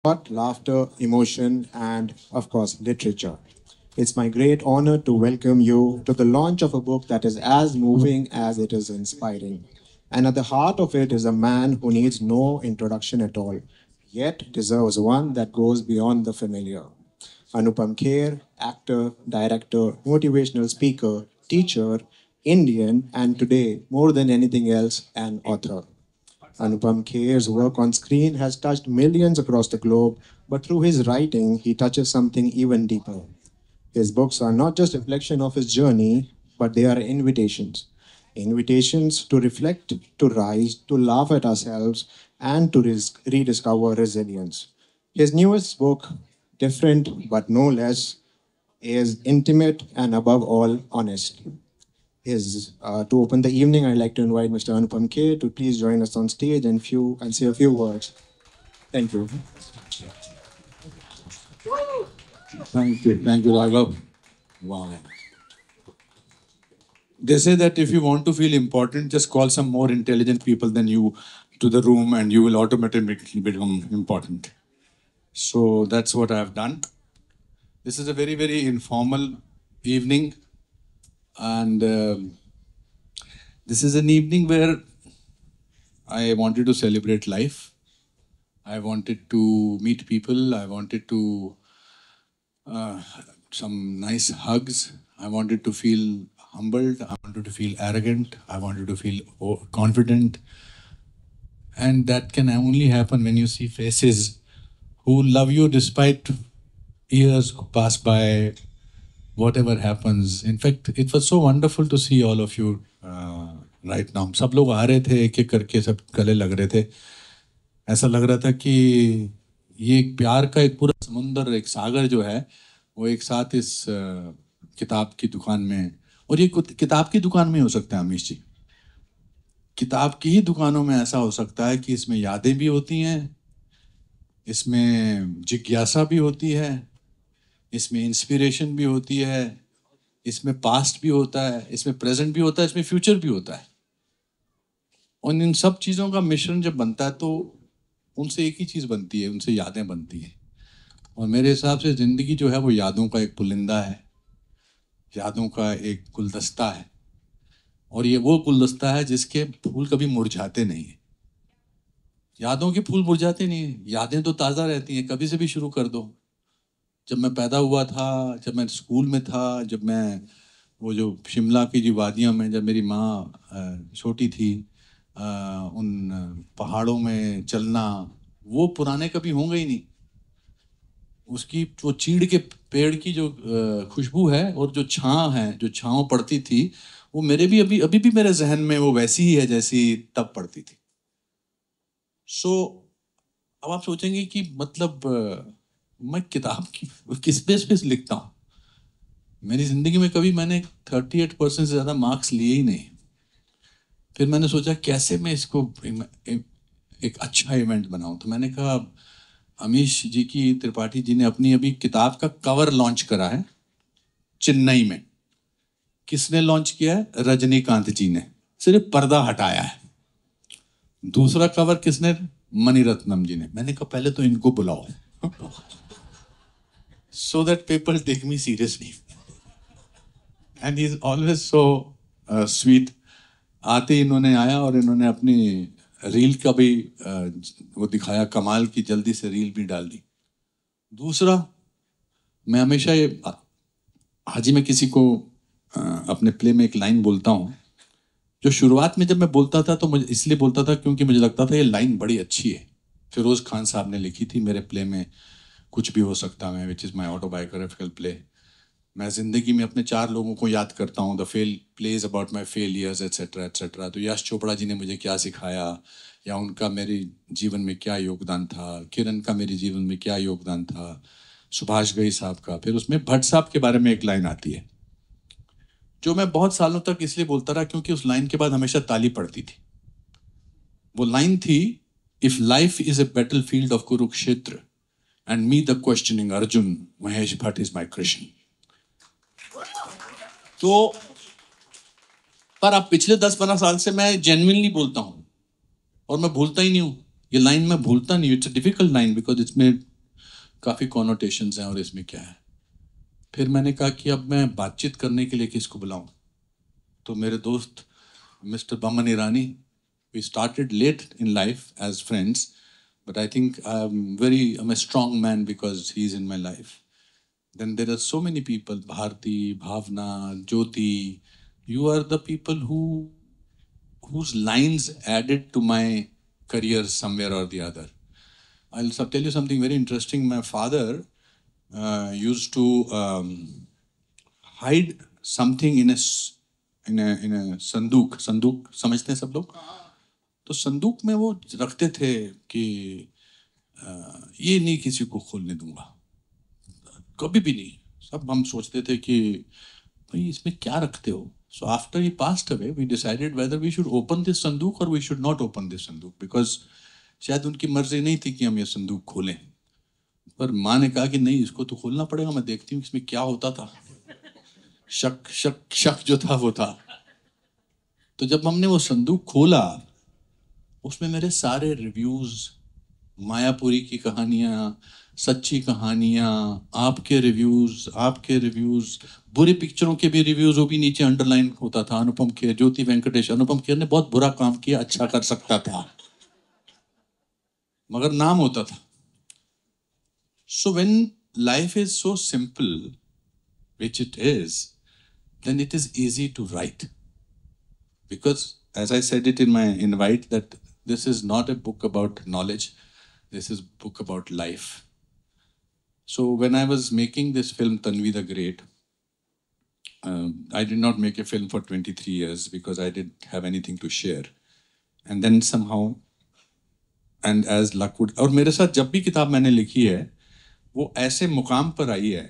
thought, laughter, emotion, and of course, literature. It's my great honor to welcome you to the launch of a book that is as moving as it is inspiring. And at the heart of it is a man who needs no introduction at all, yet deserves one that goes beyond the familiar. Anupam Kher, actor, director, motivational speaker, teacher, Indian, and today, more than anything else, an author. Anupam Kher's work on screen has touched millions across the globe, but through his writing, he touches something even deeper. His books are not just reflection of his journey, but they are invitations. Invitations to reflect, to rise, to laugh at ourselves, and to rediscover resilience. His newest book, different but no less, is intimate and above all honest. To open the evening, I'd like to invite Mr. Anupam K to please join us on stage and say a few words. Thank you. Thank you, Raghav. Wow. They say that if you want to feel important, just call some more intelligent people than you to the room and you will automatically become important. So that's what I've done. This is a very, very informal evening, and this is an evening where I wanted to celebrate life. I wanted to meet people. I wanted to uh, some nice hugs. I wanted to feel humbled. I wanted to feel arrogant. I wanted to feel confident. And that can only happen when you see faces who love you despite years pass by, whatever happens. In fact, it was so wonderful to see all of you right now. सब लोग आ रहे थे, एक एक करके सब गले लग रहे थे. ऐसा लग रहा था कि ये एक प्यार का एक पूरा समुंदर, एक सागर जो है, वो एक साथ इस किताब की दुकान में, और ये किताब की दुकान में हो सकता है अमीश जी. किताब की ही दुकानों में ऐसा हो सकता है कि इसमें यादें भी होती हैं, इसमें जिज्ञासा भी होती है, इसमें इंस्पिरेशन भी होती है, इसमें पास्ट भी होता है, इसमें प्रेजेंट भी होता है, इसमें फ्यूचर भी होता है. और इन सब चीज़ों का मिश्रण जब बनता है तो उनसे एक ही चीज़ बनती है, उनसे यादें बनती हैं. और मेरे हिसाब से ज़िंदगी जो है वो यादों का एक पुलिंदा है, यादों का एक गुलदस्ता है. और ये वो गुलदस्ता है जिसके फूल कभी मुरझाते नहीं हैं. यादों के फूल मुरझाते नहीं हैं, यादें तो ताज़ा रहती हैं, कभी से भी शुरू कर दो. जब मैं पैदा हुआ था, जब मैं स्कूल में था, जब मैं वो जो शिमला की जो वादियों में जब मेरी माँ छोटी थी, उन पहाड़ों में चलना, वो पुराने कभी होंगे ही नहीं. उसकी वो चीड़ के पेड़ की जो खुशबू है और जो छाँव है, जो छाँव पड़ती थी, वो मेरे भी अभी अभी भी मेरे जहन में वो वैसी ही है जैसी तब पड़ती थी. सो अब आप सोचेंगे कि मतलब मैं किताब की किस बेस पे लिखता हूँ. मेरी ज़िंदगी में कभी मैंने 38% से ज़्यादा मार्क्स लिए ही नहीं. फिर मैंने सोचा कैसे मैं इसको एक अच्छा इवेंट बनाऊं. तो मैंने कहा अमीश जी की, त्रिपाठी जी ने अपनी अभी किताब का कवर लॉन्च करा है चेन्नई में. किसने लॉन्च किया है? रजनीकांत जी ने. सिर्फ पर्दा हटाया है. दूसरा कवर किसने? मणिरत्नम जी ने. मैंने कहा पहले तो इनको बुलाओ so that people take me seriously. And he is always so sweet. आते ही इन्होंने आया और इन्होंने अपनी रील का भी वो दिखाया, कमाल की, जल्दी से रील भी डाल दी. दूसरा, मैं हमेशा ये हाजी में किसी को अपने प्ले में एक लाइन बोलता हूँ, जो शुरुआत में जब मैं बोलता था तो मुझे इसलिए बोलता था क्योंकि मुझे लगता था ये लाइन बड़ी अच्छी है. फिरोज खान साहब ने लिखी थी मेरे प्ले में, कुछ भी हो सकता मैं, which is my autobiographical play. मैं ज़िंदगी में अपने 4 लोगों को याद करता हूँ. The plays about my failures etcetera etcetera. तो यश चोपड़ा जी ने मुझे क्या सिखाया, या उनका मेरे जीवन में क्या योगदान था, किरण का मेरे जीवन में क्या योगदान था, सुभाष घई साहब का. फिर उसमें भट्ट साहब के बारे में एक लाइन आती है जो मैं बहुत सालों तक इसलिए बोलता रहा क्योंकि उस लाइन के बाद हमेशा ताली पड़ती थी. वो लाइन थी, if life is a battle field of Kurukshetra and me the questioning Arjun, Mahesh Bhatt is my Krishna. तो पर अब पिछले 10-15 साल से मैं जेन्युइनली बोलता हूँ और मैं भूलता ही नहीं हूँ. ये लाइन मैं भूलता नहीं. It's a difficult line because इसमें काफ़ी कॉनोटेशंस हैं और इसमें क्या है। फिर मैंने कहा कि अब मैं बातचीत करने के लिए किसको बुलाऊं। तो मेरे दोस्त mister Boman Irani, we started late in life as friends, but I think I am a strong man because he is in my life. Then there are so many people, Bharti, Bhavna, Jyoti. You are the people whose lines added to my career somewhere or the other. I'll tell you something very interesting. My father used to hide something in a संदूक समझते हैं सब लोग। तो संदूक में वो रखते थे कि ये नहीं किसी को खोलने दूंगा, कभी भी नहीं। सब हम सोचते थे कि भाई इसमें क्या रखते हो। So after he passed away we decided whether we should open this संदूक और we should not open this संदूक, बिकॉज शायद उनकी मर्जी नहीं थी कि हम ये संदूक खोलें। पर माँ ने कहा कि नहीं, इसको तो खोलना पड़ेगा, मैं देखती हूँ इसमें क्या होता था। शक शक शक जो था वो था। तो जब हमने वो संदूक खोला, उसमें मेरे सारे रिव्यूज, मायापुरी की कहानियाँ, सच्ची कहानियाँ, आपके रिव्यूज, बुरी पिक्चरों के भी रिव्यूज, वो भी नीचे अंडरलाइन होता था। अनुपम खेर, ज्योति वेंकटेश, अनुपम खेर ने बहुत बुरा काम किया, अच्छा कर सकता था, मगर नाम होता था। So when life is so simple, which it is, then it is easy to write. Because as I said it in my invite, that this is not a book about knowledge, this is a book about life. So when I was making this film Tanvi the Great, I did not make a film for 23 years because I didn't have anything to share. And then somehow, and as luck would, और मेरे साथ जब भी किताब मैंने लिखी है वो ऐसे मुकाम पर आई है।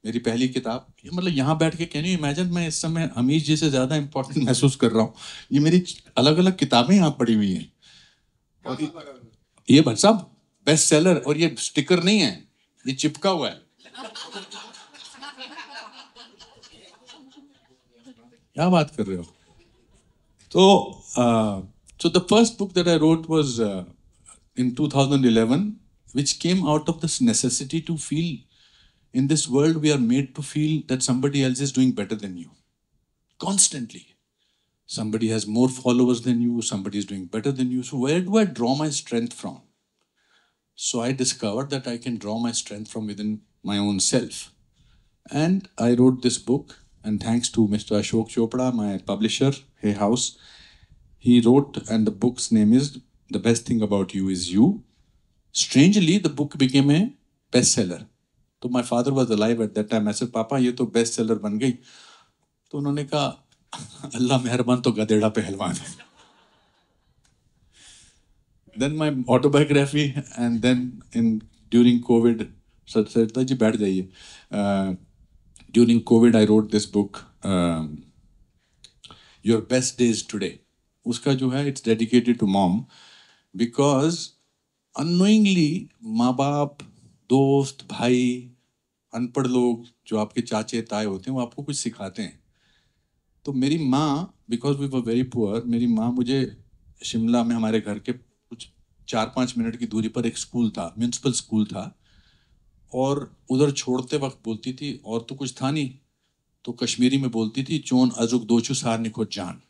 मेरी पहली किताब, मतलब यहाँ बैठ के कैन यू इमेजिन, मैं इस समय हमीज जी से ज़्यादा इंपॉर्टेंट महसूस कर रहा हूँ। ये मेरी अलग अलग किताबें यहाँ पड़ी हुई हैं, और ये भाई साहब बेस्ट सेलर, और ये स्टिकर नहीं है, ये चिपका हुआ है। क्या बात कर रहे हो। तो the first book that I wrote was in 2011, which came out of this necessity to feel, in this world we are made to feel that somebody else is doing better than you constantly. Somebody has more followers than you, somebody is doing better than you. So where do I draw my strength from? So I discovered that I can draw my strength from within my own self, and I wrote this book. And thanks to Mr. Ashok Chopra, my publisher, Hay House, he wrote, and the book's name is The Best Thing About You Is You. Strangely, the book became a bestseller. तो my father was alive at that time. I said, पापा ये तो best seller बन गई। तो उन्होंने कहा, अल्लाह मेहरबान तो गधेड़ा पहलवान है। Then my autobiography, and then during COVID, सरता जी बैठ जाइए। During COVID, I wrote this book, Your Best Days Today. उसका जो है, it's dedicated to mom, because unknowingly माँ बाप, दोस्त, भाई, अनपढ़ लोग जो आपके चाचे ताए होते हैं, वो आपको कुछ सिखाते हैं। तो मेरी माँ, because we were very poor, मेरी माँ मुझे शिमला में हमारे घर के कुछ 4-5 मिनट की दूरी पर एक स्कूल था, म्यूनसिपल स्कूल था, और उधर छोड़ते वक्त बोलती थी, और तो कुछ था नहीं, तो कश्मीरी में बोलती थी, चोन अजुक दोचू सार निको जान,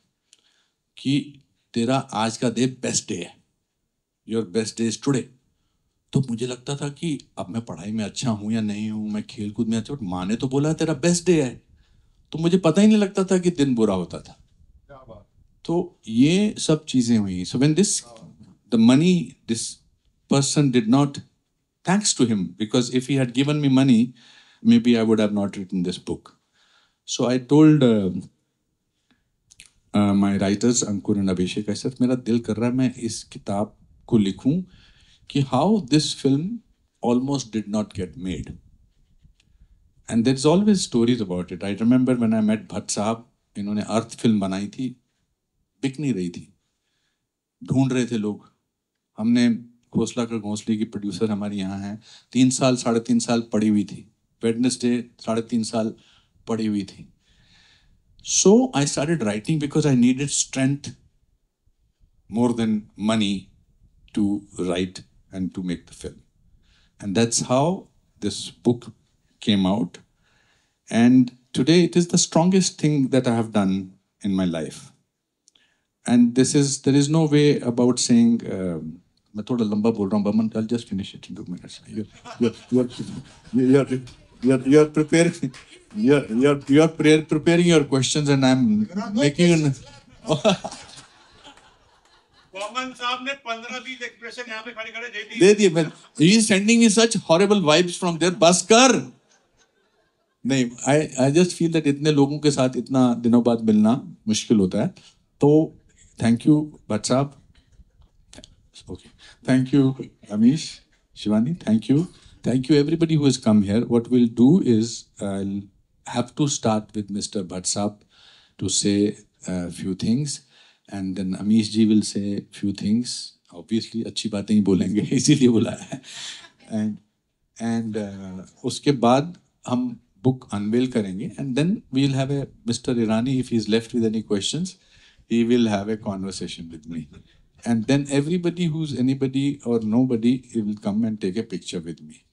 कि तेरा आज का डे बेस्ट डे है, your best day is today. तो मुझे लगता था कि अब मैं पढ़ाई में अच्छा हूँ या नहीं हूँ, मैं खेल कूद में अच्छा, बट माँ ने तो बोला तेरा बेस्ट डे है, तो मुझे पता ही नहीं लगता था कि दिन बुरा होता था। तो ये सब चीज़ें हुई। So when this the money, this person did not, thanks to him, because if he had given me money, maybe I would have not written this book. So I told my writers Ankur and Abhishek, ऐसा मेरा दिल कर रहा है मैं इस किताब को लिखूं कि how this film almost did not get made, and there is always stories about it. I remember when I met Bhatt साहब, इन्होंने अर्थ फिल्म बनाई थी, बिक नहीं रही थी, ढूंढ रहे थे लोग। हमने घोंसला का घोंसले की प्रोड्यूसर हमारे यहाँ हैं, 3 साल 3.5 साल पड़ी हुई थी, वेडनेसडे 3.5 साल पड़ी हुई थी। So I started writing because I needed strength more than money to write and to make the film. And that's how this book came out. And today it is the strongest thing that I have done in my life. And there is no way about saying, मैं थोड़ा लंबा बोल रहा हूँ, Baman, I'll just finish it in 2 minutes. You're preparing, preparing your questions, and I'm making an. Common साहब ने 15-20 expression यहाँ पे खड़े खड़े दे दिए मैं. He is sending me such horrible vibes from there. बस कर. नहीं, I just feel that इतने लोगों के साथ इतना दिनों बाद मिलना मुश्किल होता है. तो thank you भट्ट साहब. Okay. Thank you Amish, Shivani. Thank you. Thank you everybody who has come here. What we'll do is I'll have to start with Mr. Bhatt Saab to say a few things, and then Amish ji will say a few things. Obviously अच्छी बातें ही बोलेंगे, इसीलिए बुलाया है. And उसके बाद हम book unveil करेंगे, and then we'll have a Mr. Irani, if he's left with any questions, he will have a conversation with me. And then everybody who's anybody or nobody, he will come and take a picture with me.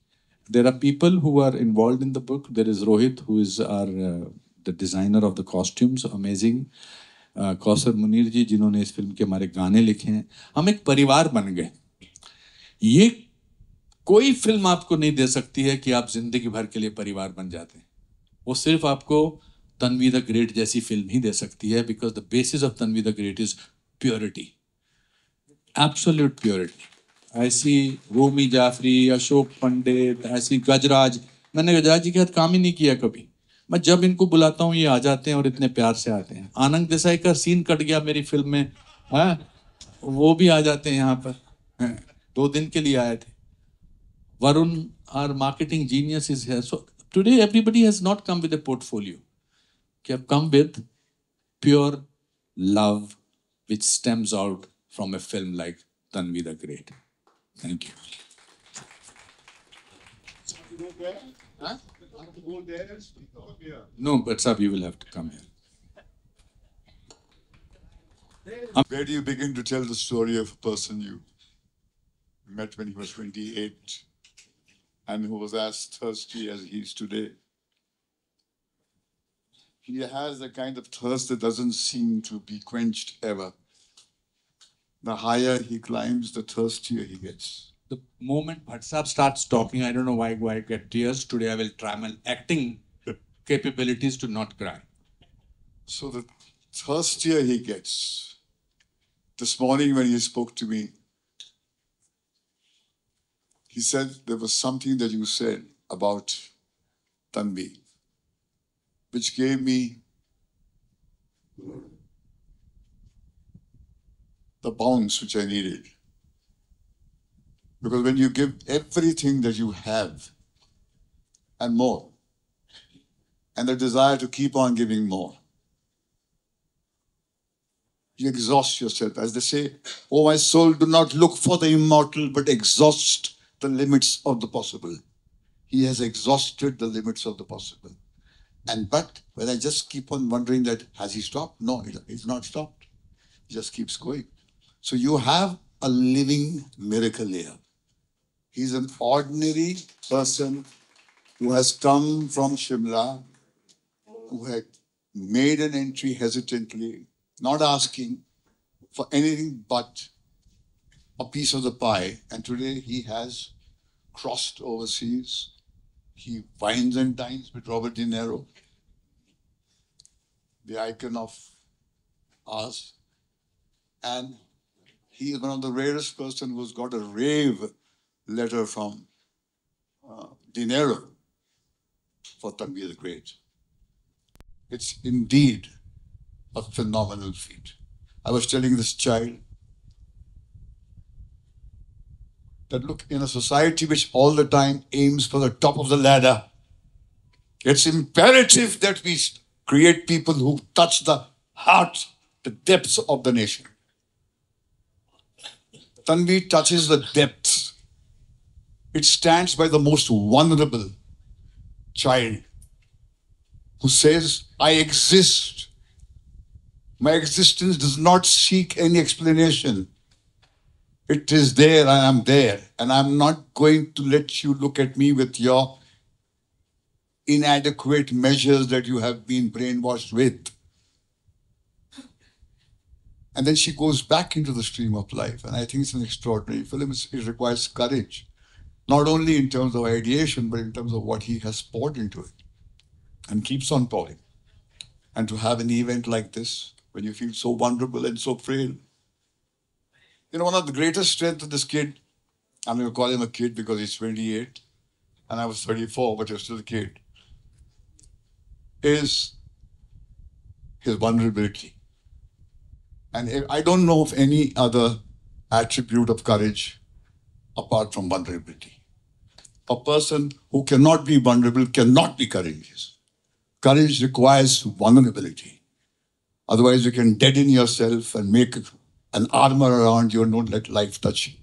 There are people who are involved in the book. There is Rohit, who is the designer of the costumes, amazing. Kausar Munir जी, जिन्होंने इस film के हमारे गाने लिखे हैं. हम एक परिवार बन गए. ये कोई फिल्म आपको नहीं दे सकती है कि आप जिंदगी भर के लिए परिवार बन जाते हैं. वो सिर्फ आपको तन्वी द ग्रेट जैसी फिल्म ही दे सकती है, because the basis of Tanvi the great is purity, absolute purity. ऐसी रोमी जाफरी, अशोक पंडित, ऐसी गजराज, मैंने गजराज जी के साथ काम ही नहीं किया कभी. मैं जब इनको बुलाता हूँ ये आ जाते हैं और इतने प्यार से आते हैं. आनंद देसाई का सीन कट गया मेरी फिल्म में, वो भी आ जाते हैं यहाँ पर. 2 दिन के लिए आए थे. Varun, our marketing genius, is here. So today everybody has not come with a portfolio. They have come with pure love, which stems out from a film like Tanvi the Great. Thank you. No, but sir, you will have to come here. Where do you begin to tell the story of a person you met when he was 28 and who was as thirsty as he is today? He has a kind of thirst that doesn't seem to be quenched ever. The higher he climbs, the thirstier he gets. The moment Bhatt Saab starts talking, I don't know why I get tears. Today I will try my acting capabilities to not cry. So the thirstier he gets. This morning when he spoke to me, he said there was something that you said about Tanvi, which gave me the bounce which I needed. Because when you give everything that you have and more, and the desire to keep on giving more, you exhaust yourself. As they say, oh my soul, do not look for the immortal, but exhaust the limits of the possible. He has exhausted the limits of the possible. But when I just keep on wondering that, has he stopped? No, he's not stopped. He just keeps going. So you have a living miracle here. He's an ordinary person who has come from Shimla, who had made an entry hesitantly, not asking for anything but a piece of the pie. And today he has crossed overseas. He wines and dines with Robert De Niro, the icon of ours. And he is one of the rarest person who's got a rave letter from De Niro for Tanvi the Great. It's indeed a phenomenal feat. I was telling this child that look, in a society which all the time aims for the top of the ladder, it's imperative that we create people who touch the heart, the depths of the nation. Tanvi touches the depths. It stands by the most vulnerable child who says, I exist. My existence does not seek any explanation. It is there and I'm there. And I'm not going to let you look at me with your inadequate measures that you have been brainwashed with. And then she goes back into the stream of life. And I think it's an extraordinary film. It requires courage, not only in terms of ideation, but in terms of what he has poured into it and keeps on pouring. And to have an event like this, when you feel so vulnerable and so frail. You know, one of the greatest strengths of this kid, I'm going to call him a kid because he's 28 and I was 34, but you're still a kid, is his vulnerability. And I don't know of any other attribute of courage apart from vulnerability. A person who cannot be vulnerable cannot be courageous. Courage requires vulnerability. Otherwise, you can deaden yourself and make an armor around you and don't let life touch you.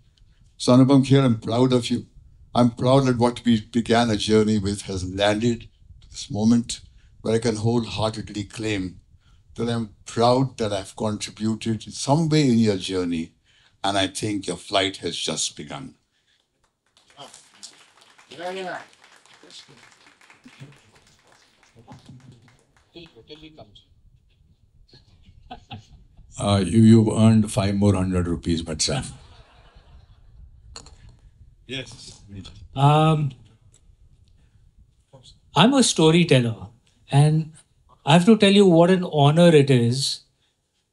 So, Anupam, here I'm proud of you. I'm proud that what we began a journey with has landed to this moment where I can wholeheartedly claim that I'm proud that I've contributed in some way in your journey, and I think your flight has just begun. You've earned 500 more rupees, but sir. Yes. I'm a storyteller, and I have to tell you what an honor it is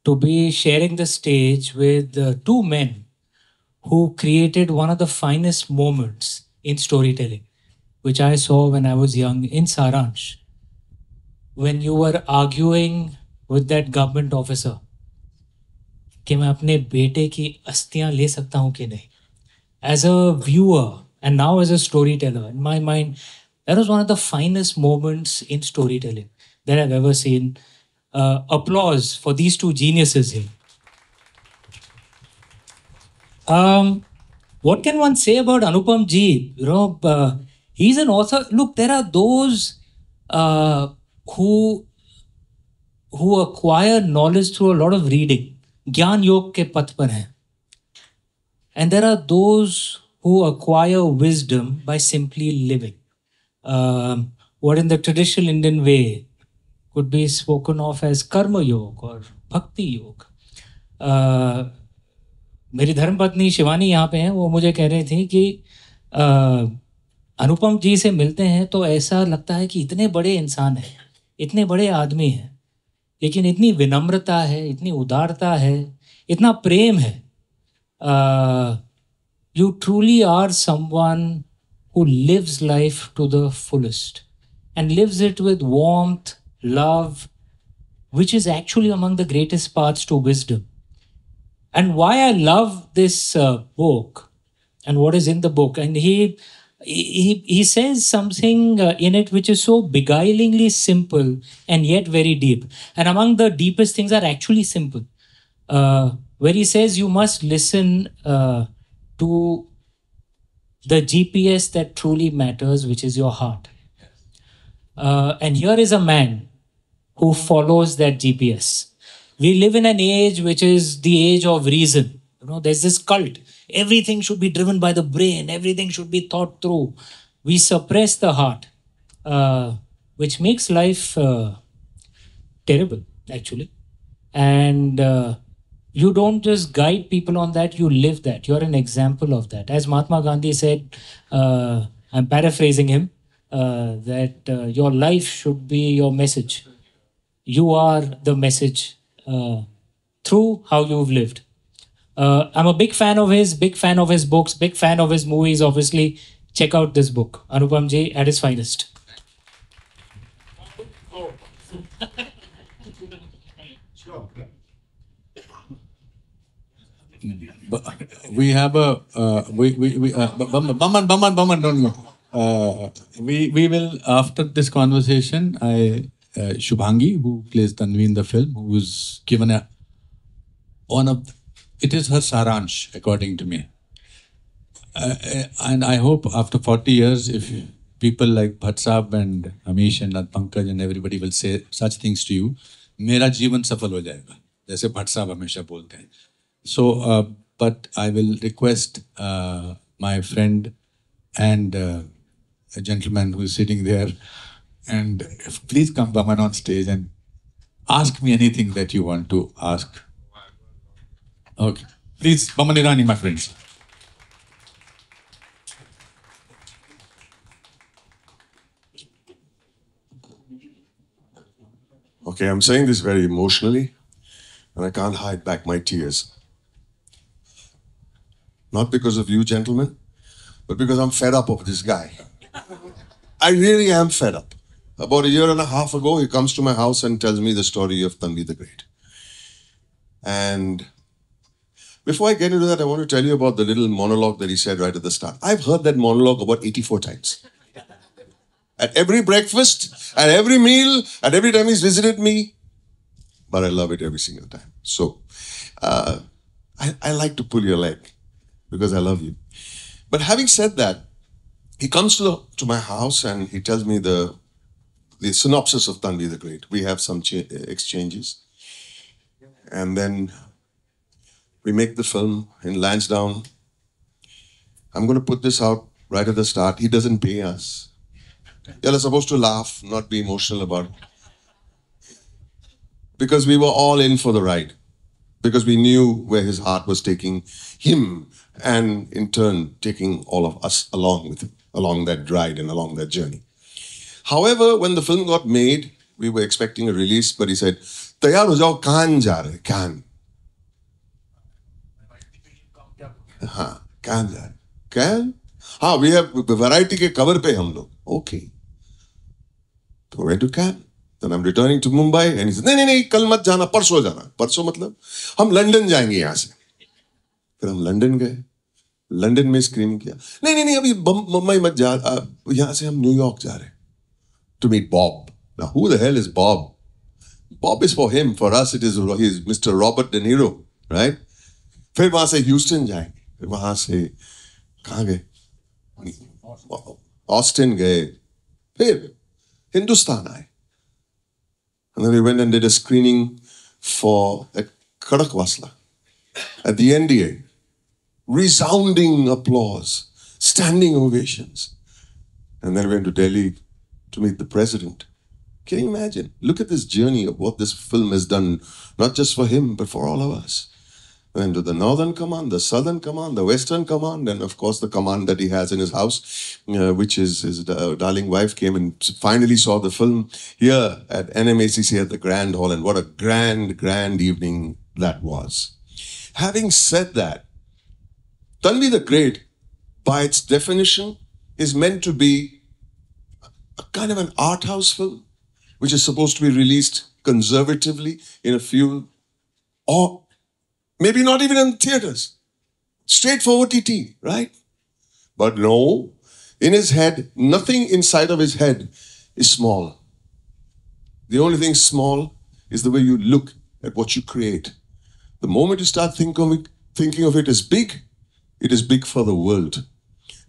to be sharing the stage with two men who created one of the finest moments in storytelling, which I saw when I was young in Saransh, when you were arguing with that government officer कि मैं अपने बेटे की अस्थियां ले सकता हूं कि नहीं. As a viewer and now as a storyteller, in my mind, that was one of the finest moments in storytelling that I've ever seen. Applause for these two geniuses here. What can one say about Anupam Ji? You know, he's an author. Look, there are those who acquire knowledge through a lot of reading. ज्ञान योग के पथ पर हैं. And there are those who acquire wisdom by simply living. What in the traditional Indian way could be spoken of as karma yoga or bhakti yoga. मेरी धर्मपत्नी शिवानी यहाँ पे हैं, वो मुझे कह रही थी कि अनुपम जी से मिलते हैं तो ऐसा लगता है कि इतने बड़े इंसान हैं, इतने बड़े आदमी हैं, लेकिन इतनी विनम्रता है, इतनी उदारता है, इतना प्रेम है. You truly are someone who lives life to the fullest and lives it with warmth, love, which is actually among the greatest paths to wisdom. And why I love this book and what is in the book, and he says something in it which is so beguilingly simple and yet very deep. And among the deepest things are actually simple. Where he says you must listen to the GPS that truly matters, which is your heart. And here is a man who follows that GPS. We live in an age which is the age of reason. You know, there's this cult. Everything should be driven by the brain. Everything should be thought through. We suppress the heart, which makes life terrible, actually. And you don't just guide people on that, you live that. You're an example of that. As Mahatma Gandhi said, I'm paraphrasing him, that your life should be your message. You are the message through how you've lived. I'm a big fan of his books, big fan of his movies, obviously. Check out this book, Anupam Ji at his finest. We have a Baman, don't go. We will, after this conversation, Shubhangi, who plays Tanvi in the film, who was given it is her Saransh, according to me. And I hope after 40 years, if people like Bhatt Saab and Amish and Pankaj and everybody will say such things to you, मेरा जीवन सफल हो जाएगा, जैसे भट्ट साहब हमेशा बोलते हैं. So, but I will request my friend and a gentleman who is sitting there, and please come, Baman, on stage and ask me anything that you want to ask. Okay. Please, Baman Irani, my friends. Okay, I'm saying this very emotionally, and I can't hide back my tears. Not because of you, gentlemen, but because I'm fed up of this guy. I really am fed up. About a year and a half ago, he comes to my house and tells me the story of Tanvi the Great. And before I get into that, I want to tell you about the little monologue that he said right at the start. I've heard that monologue about 84 times. At every breakfast, at every meal, at every time he's visited me. But I love it every single time. So, I like to pull your leg because I love you. But having said that, he comes to my house and he tells me the synopsis of Tanvi the Great. We have some exchanges. And then we make the film in Lansdowne. I'm going to put this out right at the start. He doesn't pay us. You're supposed to laugh, not be emotional about it. Because we were all in for the ride. Because we knew where his heart was taking him and in turn taking all of us along with him, along that ride and along that journey. However, when the film got made, we were expecting a release, but he said, "Tayar ho jao, Cannes ja rahe, Cannes." Cannes ja rahe. Cannes? हाँ, we have variety के cover पे हम लोग. Okay. So we went to Cannes. Then I'm returning to Mumbai and he said, नहीं, कल मत जाना, परसों जाना. परसों मतलब हम लंदन जाएंगे यहाँ से. फिर हम लंदन गए. लंदन में स्क्रीन किया. नहीं, अभी मुंबई मत जा. यहाँ से हम न्यूयॉर्क जा रहे हैं. To meet Bob. Now, who the hell is Bob? Bob is for him. For us, it is he's Mr. Robert De Niro, right? फिर वहाँ से ह्यूस्टन जाएंगे. फिर वहाँ से कहाँ गए? ऑस्टिन गए. फिर हिंदुस्तान आए. And then we went and did a screening for at Kadak Wasla at the NDA. Resounding applause, standing ovations. And then we went to Delhi to meet the president. Can you imagine? Look at this journey of what this film has done, not just for him, but for all of us. Went to the Northern Command, the Southern Command, the Western Command, and of course the command that he has in his house, which is his darling wife, came and finally saw the film here at NMACC at the Grand Hall, and what a grand, grand evening that was. Having said that, Tanvi the Great, by its definition, is meant to be a kind of an art house film, which is supposed to be released conservatively in a few, or maybe not even in theaters, straight for OTT, right? But no, in his head, nothing inside of his head is small. The only thing small is the way you look at what you create. The moment you start thinking of it as big, it is big for the world.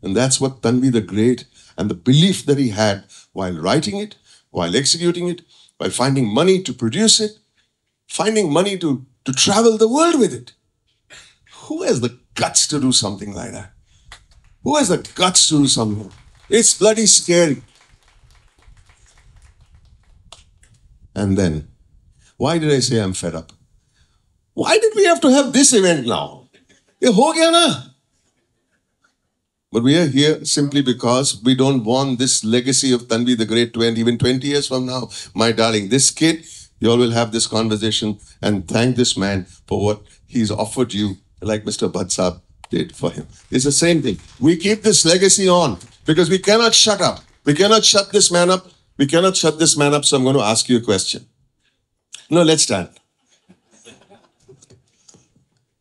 And that's what Tanvi the Great and the belief that he had while writing it, while executing it, while finding money to produce it, finding money to travel the world with it. Who has the guts to do something like that? Who has the guts to do something? It's bloody scary. And then, why did I say I'm fed up? Why did we have to have this event now? Ye ho gaya na. But we are here simply because we don't want this legacy of Tanvi the Great to end even 20 years from now. My darling, this kid, you all will have this conversation and thank this man for what he's offered you, like Mr. Bhatt did for him. It's the same thing. We keep this legacy on because we cannot shut up. We cannot shut this man up. We cannot shut this man up, so I'm going to ask you a question. No, let's stand.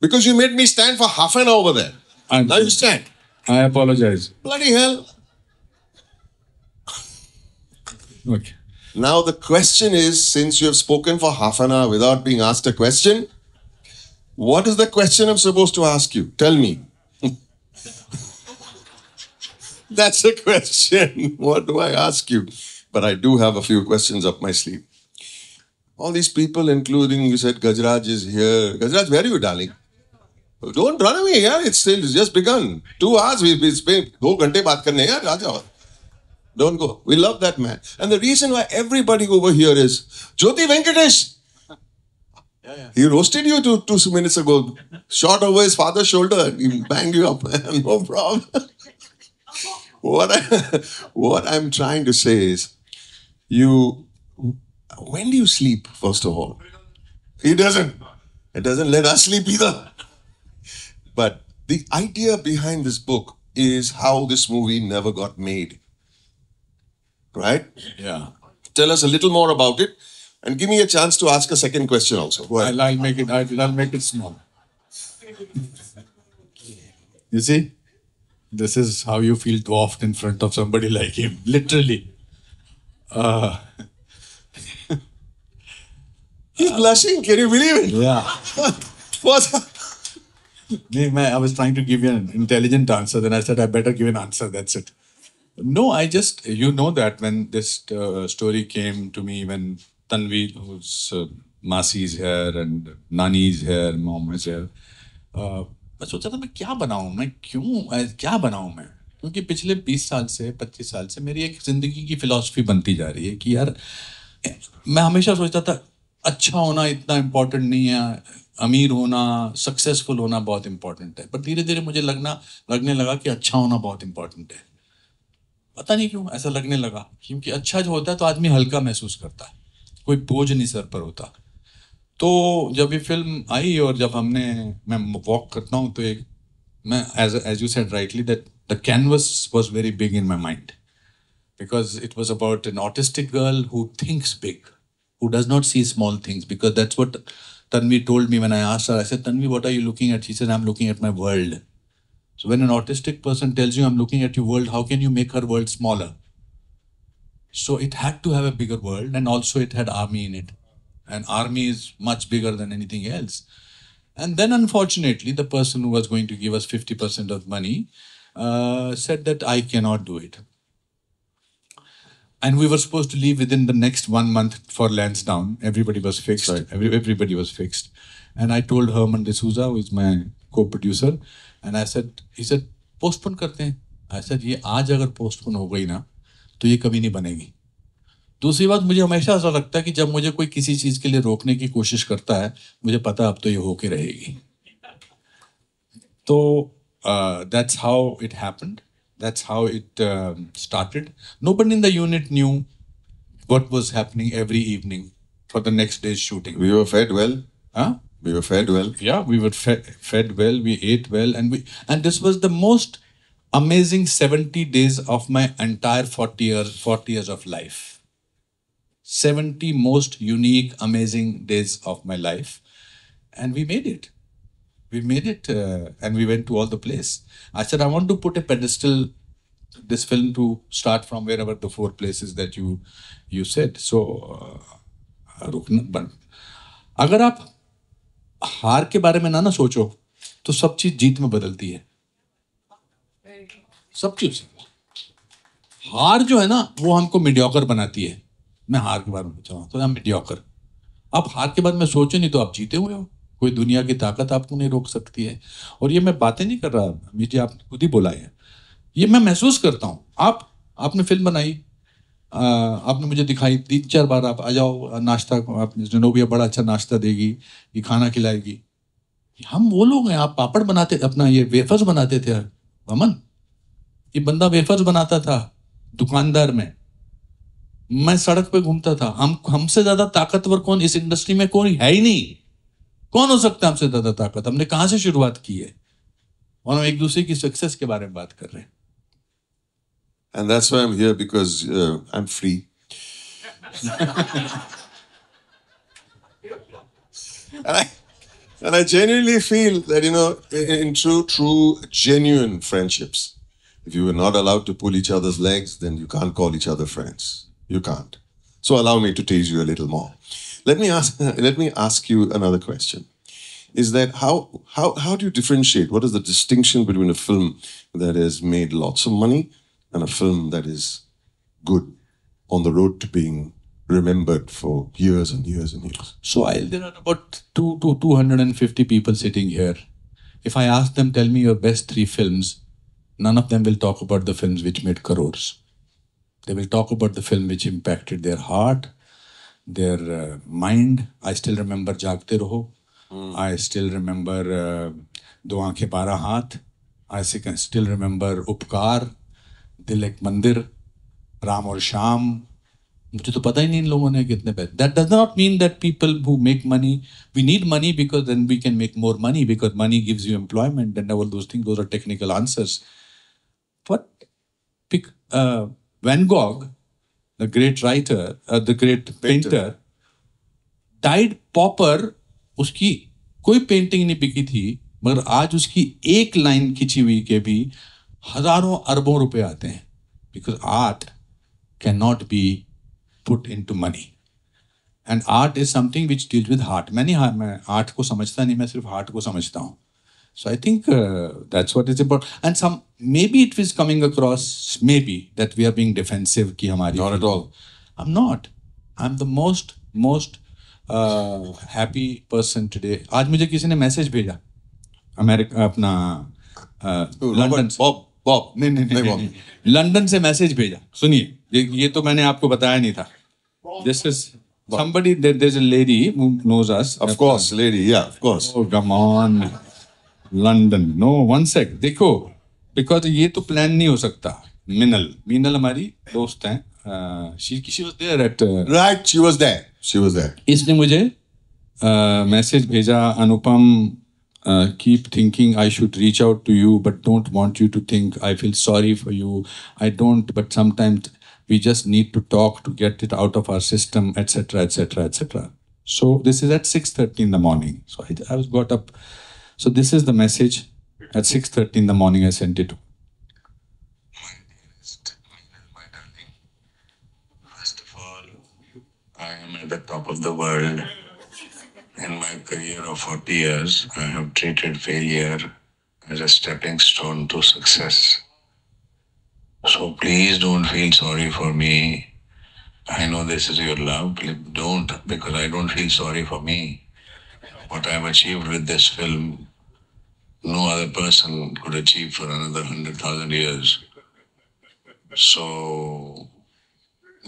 Because you made me stand for half an hour over there. Now you stand. I apologize. Bloody hell. Okay. Now the question is, since you have spoken for half an hour without being asked a question, what is the question I'm supposed to ask you? Tell me. That's the question. What do I ask you? But I do have a few questions up my sleeve. All these people, including, you said Gajraj is here. Gajraj, where are you, darling? Don't run away, yeah. It's just begun. 2 hours we spent 2 घंटे बात करने यार राजा. Don't go. We love that man. And the reason why everybody over here is Jyoti Venkatesh. He roasted you 2 minutes ago. Shot over his father's shoulder. He banged you up. No problem. What I'm trying to say is, when do you sleep, first of all? He doesn't. It doesn't let us sleep either. But the idea behind this book is how this movie never got made. Right? Yeah. Tell us a little more about it and give me a chance to ask a second question also. Go ahead. I'll make it small. You see? This is how you feel dwarfed in front of somebody like him. Literally. He's blushing. Can you believe it? Yeah. What? I was trying to give you an intelligent answer. Then I said, I better give an answer. That's it. No, I just, that when this story came to me, when Tanvi, whose Masi is here and Nani is here, Mom is here, मैं सोचा था मैं क्या बनाऊं मैं क्योंकि पिछले 20 साल से 25 साल से मेरी एक जिंदगी की फिलॉसफी बनती जा रही है कि यार मैं हमेशा सोचता था अच्छा होना इतना इम्पोर्टेंट नहीं है, अमीर होना, सक्सेसफुल होना बहुत इम्पोर्टेंट है. पर धीरे धीरे मुझे लगने लगा कि अच्छा होना बहुत इम्पोर्टेंट है. पता नहीं क्यों ऐसा लगने लगा, क्योंकि अच्छा जो होता है तो आदमी हल्का महसूस करता है, कोई बोझ नहीं सर पर होता. तो जब ये फिल्म आई और जब मैं वॉक करता हूँ तो एक मैं as you said rightly that the canvas was very big in my mind because it was about an autistic girl who thinks big, who does not see small things, because that's what Tanvi told me when I asked her. I said, Tanvi, what are you looking at? She said, I'm looking at my world. So when an autistic person tells you, I'm looking at your world, how can you make her world smaller? So it had to have a bigger world, and also it had army in it. And army is much bigger than anything else. And then unfortunately, the person who was going to give us 50% of money said that I cannot do it. And we were supposed to leave within the next 1 month for Lansdowne. Everybody was fixed. Right. Everybody was fixed. And I told Herman D'Souza, who is my co-producer, and I said, he said, postpone करते हैं. I said, ये आज अगर postpone हो गई ना, तो ये कभी नहीं बनेगी. दूसरी बात, मुझे हमेशा ऐसा लगता है कि जब मुझे कोई किसी चीज के लिए रोकने की कोशिश करता है, मुझे पता अब तो ये होके रहेगी. तो that's how it happened. That's how it started. Nobody in the unit knew what was happening every evening for the next day's shooting. We were fed well. Huh? We were fed well. Yeah, we were fed well. We ate well, and this was the most amazing 70 days of my entire 40 years of life. 70 most unique, amazing days of my life, and we made it. We made it, and we went to all the place. I said, I want to put a pedestal, this film to start from wherever the 4 places that you said. So, अगर आप हार के बारे में ना सोचो, तो सब चीज जीत में बदलती है. सब चीज. हार जो है ना, वो हमको मीडियोकर बनाती है. मैं हार के बारे में सोच रहा हूँ, तो हम मीडियोकर. आप हार के बाद में सोचो नहीं तो आप जीते हुए हो. कोई दुनिया की ताकत आपको नहीं रोक सकती है. और ये मैं बातें नहीं कर रहा, मुझे आपने खुद ही बोला है, ये मैं महसूस करता हूँ. आपने फिल्म बनाई, आपने मुझे दिखाई 3-4 बार, आप आ जाओ नाश्ता, आप जनोबिया बड़ा अच्छा नाश्ता देगी, ये खाना खिलाएगी. हम वो लोग हैं. आप पापड़ बनाते, अपना ये वेफर्स बनाते थे अमन, ये बंदा वेफर्स बनाता था दुकानदार में, मैं सड़क पे घूमता था. हमसे ज्यादा ताकतवर कौन इस इंडस्ट्री में? कोई है ही नहीं. कौन हो सकता है हमसे ज्यादा ताकत? हमने कहां से शुरुआत की है, और हम एक दूसरे की सक्सेस के बारे में बात कर रहे हैं. And that's why I'm here, because I'm free. and I genuinely feel that, in true, genuine friendships, if you were not allowed to pull each other's legs, then you can't call each other friends. You can't. So allow me to tease you a little more. Let me ask you another question. Is that how do you differentiate? What is the distinction between a film that has made lots of money and a film that is good, on the road to being remembered for years and years and years? So there are about 250 people sitting here. if I ask them, tell me your best 3 films, none of them will talk about the films which made crores. They will talk about the film which impacted their heart, their mind. I still remember Jaagte Raho. I still remember Do Aankhein Bara Haath. I still remember Upkar, Dil Ek Mandir, Ram Aur Sham. मुझे तो पता ही नहीं इन लोगों ने कितने पैसे. That does not mean that people who make money, we need money because then we can make more money because money gives you employment and all those things. Those are technical answers. But Van Gogh, the great writer, the great painter, died pauper. उसकी कोई painting नहीं बिकी थी, मगर आज उसकी एक line खिंची हुई के भी हजारों अरबों रुपए आते हैं. Because art cannot be put into money. And art is something which deals with heart. मैं art को समझता नहीं, मैं सिर्फ heart को समझता हूँ. So I think that's what it's about. And maybe it is coming across, maybe, that we are being defensive कि हमारी. Not at all. I'm not. I'm the most happy person today. आज मुझे किसी ने message भेजा America अपना London से. Bob. नहीं लंदन से मैसेज भेजा. सुनिए, ये तो मैंने आपको बताया नहीं था. This is somebody, there's a lady who knows us. Of course, lady. Yeah, of course. Oh, come on. London. No, one sec. देखो, because ये तो प्लान नहीं हो सकता. मीनल हमारी दोस्त हैं. She was there at. Right, she was there. She was there. इसने मुझे मैसेज भेजा, अनुपम. Keep thinking I should reach out to you, but don't want you to think I feel sorry for you. I don't, but sometimes we just need to talk to get it out of our system, etc., etc., etc. So this is at 6:30 in the morning. So I was got up. So this is the message at 6:30 in the morning. I sent it. My dearest, my darling, first of all, I am at the top of the world. In my career of 40 years, I have treated failure as a stepping stone to success. So please don't feel sorry for me. I know this is your love. Please don't, because I don't feel sorry for me. What I've achieved with this film, no other person could achieve for another 100,000 years. So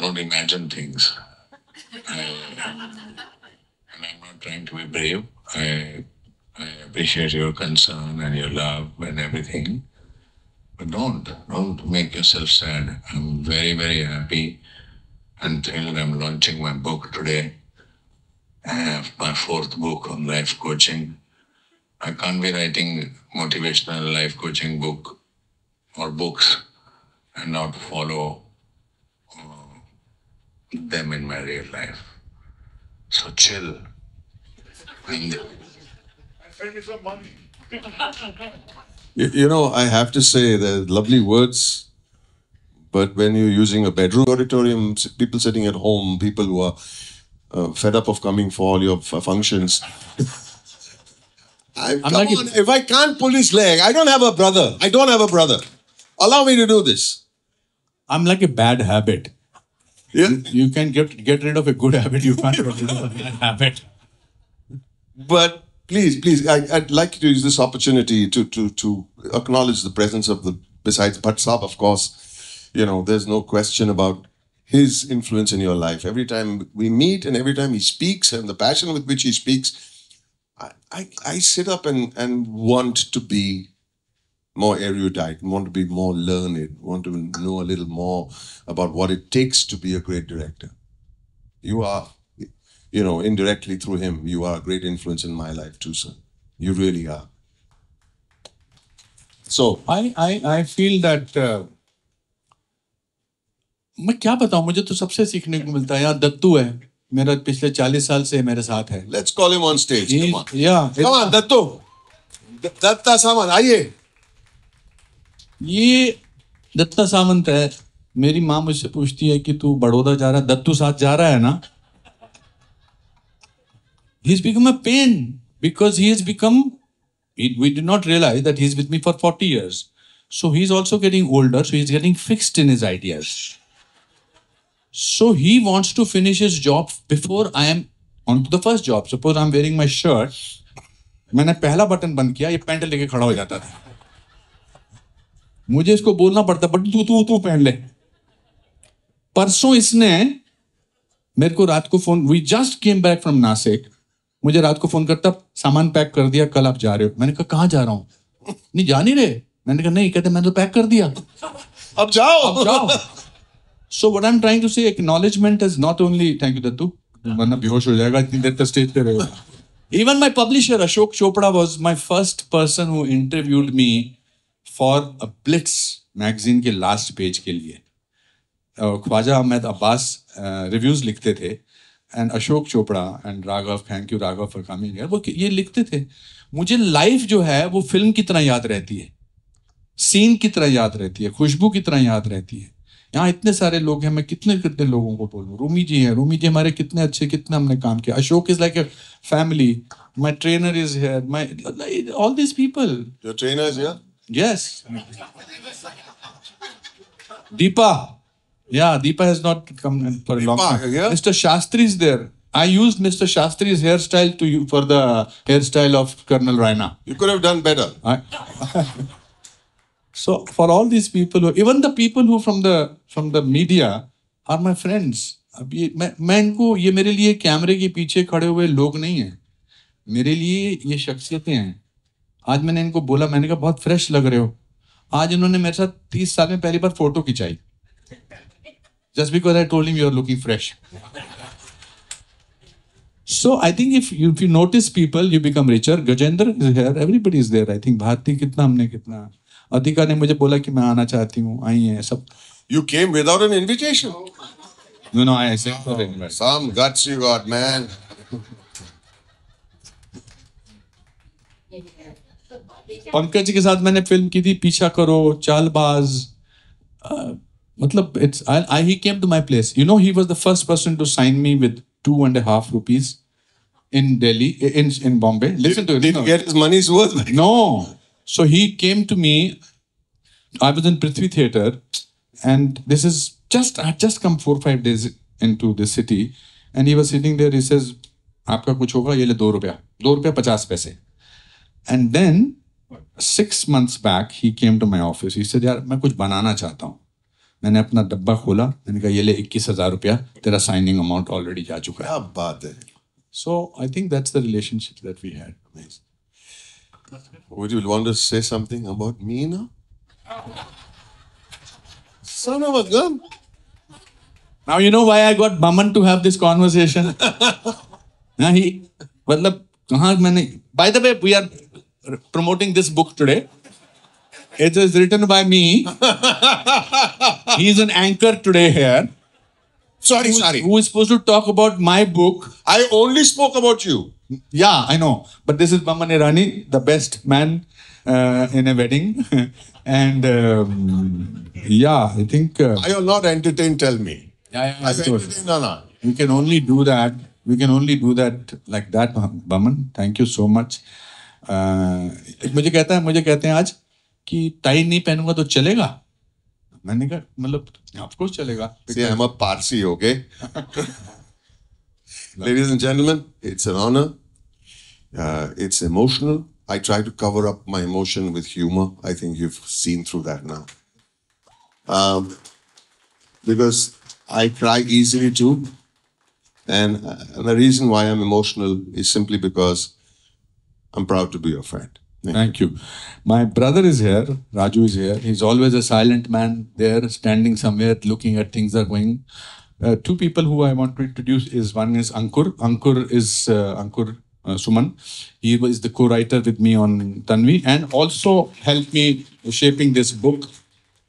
don't imagine things. And I'm not trying to be brave. I appreciate your concern and your love and everything. But don't make yourself sad. I'm very, very happy and thrilled. I'm launching my book today. I have my 4th book on life coaching. I can't be writing motivational life coaching book or books and not follow them in my real life. So chill. And You know, I have to say they're lovely words, but when you're using a bedroom auditorium, people sitting at home, people who are fed up of coming for all your functions. Come on, if I can't pull his leg, I don't have a brother. I don't have a brother. Allow me to do this. I'm like a bad habit. Yeah. You can get rid of a good habit. You can't get rid of a bad habit. But please, I'd like to use this opportunity to acknowledge the presence of besides Bhatt Saab, of course, you know, there's no question about his influence in your life. Every time we meet and every time he speaks and the passion with which he speaks, I sit up and want to be more erudite, want to be more learned, want to know a little more about what it takes to be a great director. You are, you know, indirectly through him, you are a great influence in my life too, sir. You really are. So I feel that मैं क्या बताऊं, मुझे तो सबसे सीखने को मिलता है. यहाँ दत्तू है, मेरा पिछले 40 साल से मेरे साथ है. let's call him on stage. Come on. Yeah. Come on, Dattu. Datta Saman, आइए. ये दत्ता सावंत है. मेरी माँ मुझसे पूछती है कि तू बड़ौदा जा रहा है, दत्तू साथ जा रहा है ना? He's become a pain because he has become, we did not realize that he's with me for 40 years. So he's also getting older, so he's getting fixed in his ideas. So he wants to finish his job before I am on to the first job. Suppose I'm wearing my shirt, मैंने पहला button बंद किया, ये pant लेके खड़ा हो जाता था। मुझे इसको बोलना पड़ता, बट तू पहन ले। परसों इसने मेरे को रात को phone, we just came back from Nashik, मुझे रात को फोन करता, सामान पैक कर दिया, कल आप जा रहे हो। मैंने कहा कहाँ जा रहा हूँ? नहीं जा नहीं रहे। मैंने कहा नहीं। कहते मैंने तो पैक कर दिया, अब जाओ। अब जाओ। So what I'm trying to say, acknowledgement is not only, thank you Dattu, वरना बेहोश हो जाएगा इतनी देर तक स्टेज पे रहेगा। Even my publisher Ashok Chopra was my first person who interviewed me for a Blitz magazine के last page के लिए। ख्वाजा अहमद अब्बास रिव्यूज लिखते थे, and Ashok Chopra and Raghav, thank you Raghav for coming here, वो ये लिखते थे। मुझे लाइफ जो है वो फिल्म की तरह याद रहती है, सीन की तरह याद रहती है, खुशबू की तरह याद रहती है। यहाँ इतने सारे लोग हैं, मैं कितने कितने लोगों को बोलूँ। रूमी जी हैं, रूमी जी हमारे कितने अच्छे, कितना हमने काम किया। Ashok is like a family, my trainer is here, my all this people. Your trainer is here? Yes. Deepa. Yeah, Deepa has not come in for a long Deepa, time. yeah? Mr. Shastri is there. I used Mr. Shastri's hairstyle to you for the hairstyle of Colonel Raina. You could have done better. So for all these people, even the people who from the media are my friends. अब ये मैं इनको, ये मेरे लिए कैमरे के पीछे खड़े हुए लोग नहीं हैं, मेरे लिए ये शख्सियतें हैं। आज मैंने इनको बोला, मैंने कहा बहुत फ्रेश लग रहे हो। आज इन्होंने मेरे साथ 30 साल में पहली बार फोटो खिंचाई, just because I told him you are looking fresh. So I think if you notice people, you become richer. Gajendra is here, everybody is there. I think Bharti कितना अधिका ने मुझे बोला कि मैं आना चाहती हूँ, आई हैं सब। You came without an invitation. No, I said for invite. Some guts you got, man. Pankaj के साथ मैंने फिल्म की थी पीछा करो, चालबाज, मतलब he came to my place. You know, he was the first person to sign me with 2.5 rupees in Delhi, in Bombay. Listen to it. Didn't get his money's worth. No. So he came to me. I was in Prithvi Theatre, and this is I had just come 4-5 days into the city, and he was sitting there. He says, "आपका कुछ होगा, ये ले 2 रुपया, 2 रुपया 50 पैसे." And then 6 months back, he came to my office. He said, "यार मैं कुछ बनाना चाहता हूँ." मैंने अपना डब्बा खोला, मैंने कहा ये ले 21,000 रुपया, तेरा साइनिंग अमाउंट ऑलरेडी जा चुका है। क्या बात है। So I think that's the relationship that we had. Would you want to say something about me now? Son of a gun. Now you know why I got Baman to have this conversation. मतलब कहाँ मैंने, by the way, we are promoting this book today. It is written by me. He is an anchor today here. Sorry. Who is supposed to talk about my book. I only spoke about you. Yeah, I know. But this is Baman Irani, the best man in a wedding. And yeah, I think... Are you not entertained? Tell me. yeah, Are of you course. entertained or not? We can only do that. We can only do that like that, Baman. Thank you so much. मुझे कहते हैं आज कि tie नहीं पहनूंगा तो चलेगा। मैंने कहा मतलब ऑफ कोर्स चलेगा। See, I'm a Parsi, okay? Ladies and gentlemen, it's an honor. It's emotional. I try to cover up my emotion with humor. I think you've seen through that now. Because I cry easily too. And the reason why I'm emotional is simply because I'm proud to be your friend. Thank you. My brother is here. Raju is here. He's always a silent man there, standing somewhere, looking at things that are going. Two people who I want to introduce is one is Ankur. Ankur is Ankur Suman. He is the co-writer with me on Tanvi and also helped me shaping this book.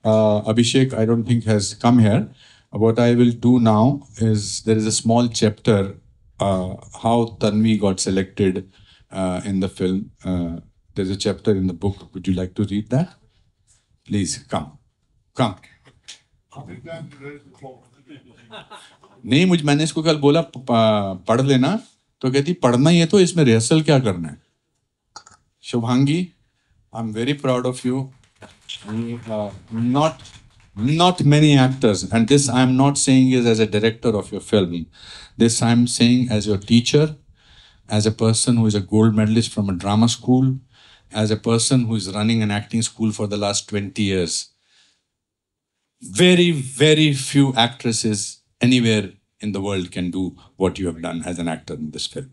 Abhishek, I don't think has come here. What I will do now is there is a small chapter how Tanvi got selected in the film. There's a chapter in the book. Would you like to read that? Please come. नहीं मैंने इसको कल बोला पढ़ लेना तो कहती पढ़ना ही है तो इसमें रिहर्सल क्या करना है। Shubhangi, I am very proud of you. Not many actors, and this I'm not saying is as a director of your film. This I'm saying as your teacher, as a person who is a gold medalist from a drama school, as a person who is running an acting school for the last 20 years. Very, very few actresses anywhere in the world can do what you have done as an actor in this film.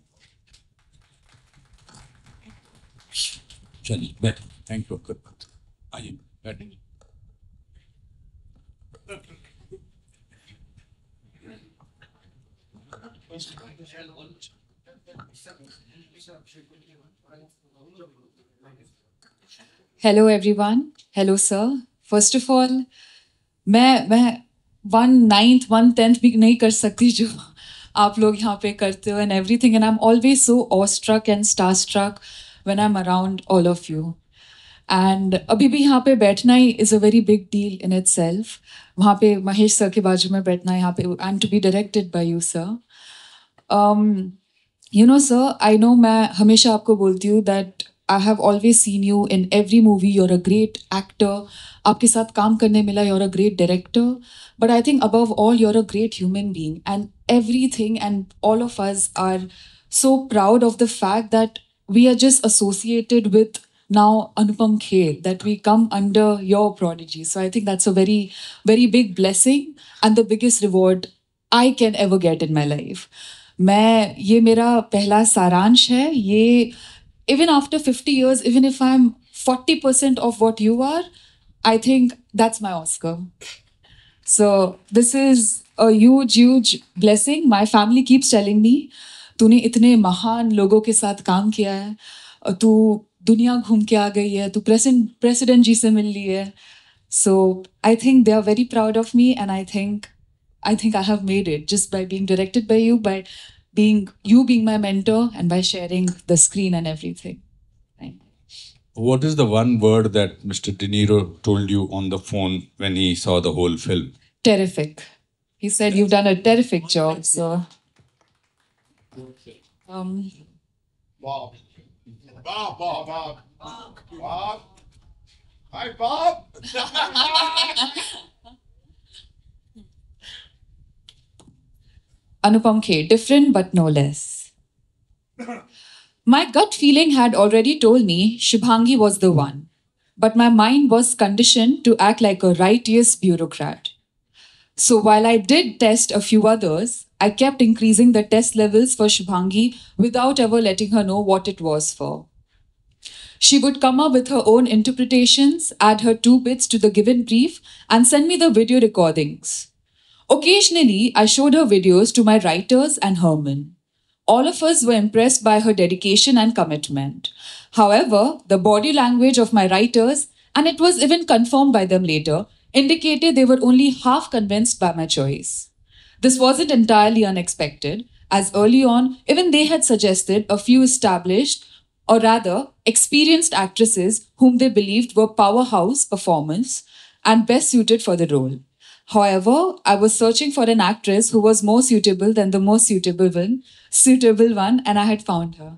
चलिए बैठ thank you आइए बैठिए Hello everyone. Hello sir. First of all, मैं 1/9 1/10 भी नहीं कर सकती जो आप लोग यहाँ पे करते हो and everything, and I'm always so awestruck and starstruck when I'm around all of you. And अभी भी यहाँ पे बैठना ही is a very big deal in itself. वहाँ पे महेश सर के बाजू में बैठना यहाँ पे and to be directed by you sir. You know sir, I know मैं हमेशा आपको बोलती हूँ that I have always seen you in every movie. You're a great actor. आपके साथ काम करने मिला. You're a great director. But I think above all, you're a great human being. And everything and all of us are so proud of the fact that we are just associated with now Anupam Kher, that we come under your prodigy. So I think that's a very, very big blessing and the biggest reward I can ever get in my life. ये मेरा पहला सारांश है. ये even after 50 years, even if I'm 40% of what you are, I think that's my Oscar. So this is a huge, huge blessing. My family keeps telling me, तूने इतने महान लोगों के साथ काम किया है, तू दुनिया घूम के आ गई है, तू president जी से मिल ली है. So I think they are very proud of me, and I think I have made it just by being directed by you, by being my mentor, and by sharing the screen and everything. Thank you. What is the one word that Mr. De Niro told you on the phone when he saw the whole film? Terrific. He said, you've done a terrific job. So, Bob. Hi, Bob. Anupam Kher, different but no less. My gut feeling had already told me Shubhangi was the one, but my mind was conditioned to act like a righteous bureaucrat. So while I did test a few others, I kept increasing the test levels for Shubhangi without ever letting her know what it was for. She would come up with her own interpretations, add her 2 bits to the given brief, and send me the video recordings. Occasionally, I showed her videos to my writers and Herman. All of us were impressed by her dedication and commitment. However, the body language of my writers, and it was even confirmed by them later, indicated they were only half convinced by my choice. This wasn't entirely unexpected, as early on, even they had suggested a few established, or rather, experienced actresses whom they believed were powerhouse performers and best suited for the role. However, I was searching for an actress who was more suitable than the most suitable one, and I had found her.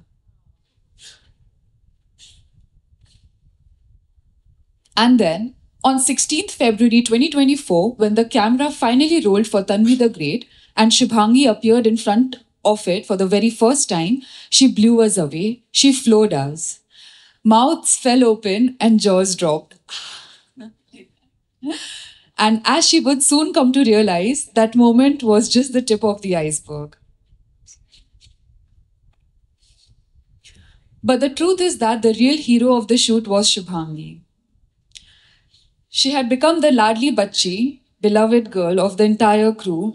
And then, on 16th February 2024, when the camera finally rolled for Tanvi the Great and Shubhangi appeared in front of it for the very first time, she blew us away. She floored us. Mouths fell open and jaws dropped. And as she would soon come to realize, that moment was just the tip of the iceberg. But the truth is that the real hero of the shoot was Shubhangi. She had become the ladli bachchi, beloved girl of the entire crew.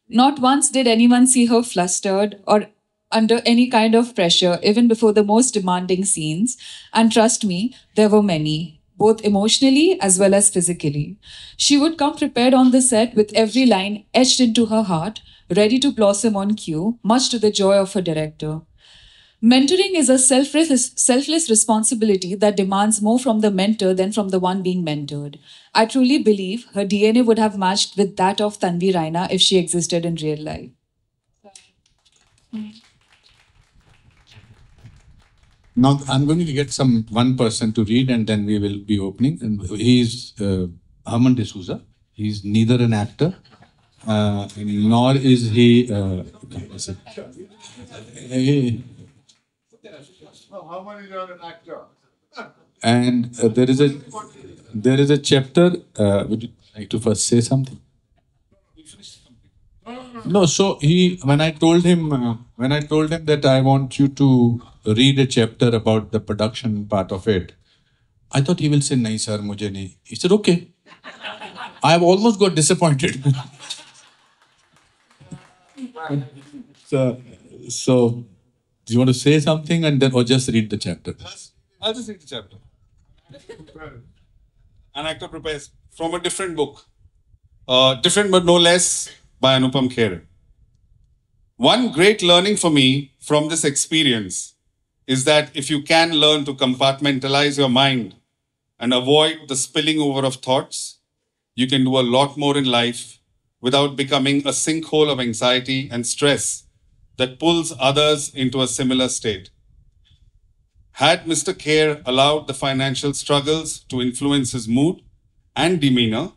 Not once did anyone see her flustered or under any kind of pressure, even before the most demanding scenes. And trust me, there were many, both emotionally as well as physically. She would come prepared on the set with every line etched into her heart, ready to blossom on cue, much to the joy of her director. Mentoring is a selfless responsibility that demands more from the mentor than from the one being mentored. I truly believe her DNA would have matched with that of Tanvi Raina if she existed in real life. Now, I'm going to get one person to read and then we will be opening. And he's Herman D'Souza. He's neither an actor, nor is he... How many are an actor? And there is a chapter. Would you like to first say something? No. So when I told him that I want you to read a chapter about the production part of it, I thought he will say, "Nahi sir, mujhe nahi." He said, "Okay." I have almost got disappointed. So, do you want to say something and then, or just read the chapter? I'll just read the chapter. An actor prepares from a different book, different but no less, by Anupam Kher. One great learning for me from this experience is that if you can learn to compartmentalize your mind and avoid the spilling over of thoughts, you can do a lot more in life without becoming a sinkhole of anxiety and stress that pulls others into a similar state. Had Mr. Kher allowed the financial struggles to influence his mood and demeanor,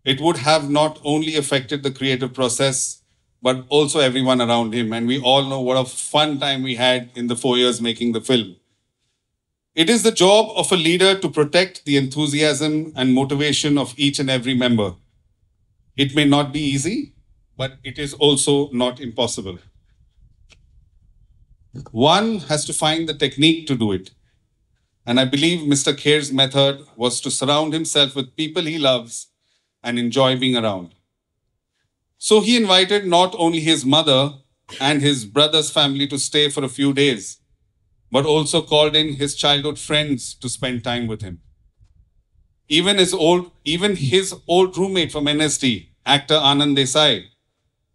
it would have not only affected the creative process, but also everyone around him. And we all know what a fun time we had in the 4 years making the film. It is the job of a leader to protect the enthusiasm and motivation of each and every member. It may not be easy, but it is also not impossible. One has to find the technique to do it. And I believe Mr. Kher's method was to surround himself with people he loves and enjoy being around. So he invited not only his mother and his brother's family to stay for a few days, but also called in his childhood friends to spend time with him. Even his old roommate from NSD, actor Anand Desai,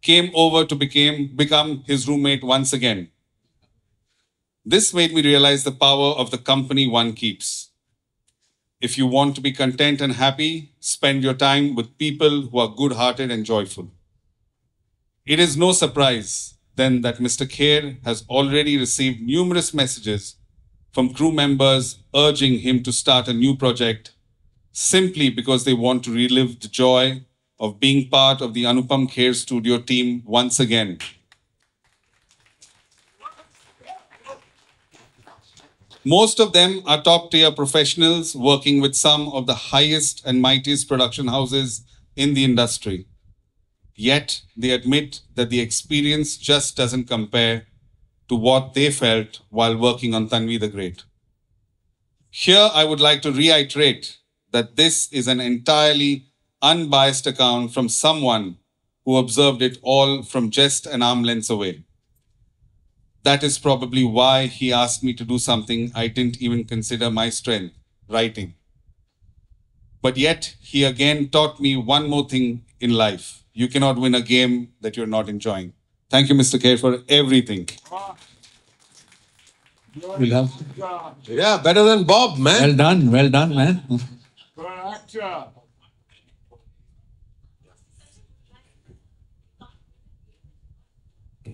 came over to become his roommate once again. This made me realize the power of the company one keeps. If you want to be content and happy, spend your time with people who are good-hearted and joyful. It is no surprise then that Mr. Kher has already received numerous messages from crew members urging him to start a new project simply because they want to relive the joy of being part of the Anupam Kher studio team once again. Most of them are top-tier professionals working with some of the highest and mightiest production houses in the industry. Yet, they admit that the experience just doesn't compare to what they felt while working on Tanvi the Great. Here, I would like to reiterate that this is an entirely unbiased account from someone who observed it all from just an arm's length away. That is probably why he asked me to do something I didn't even consider my strength, writing. But yet, he again taught me one more thing in life. You cannot win a game that you're not enjoying. Thank you, Mr. Kher, for everything. We'll have... Yeah, better than Bob, man. Well done, man.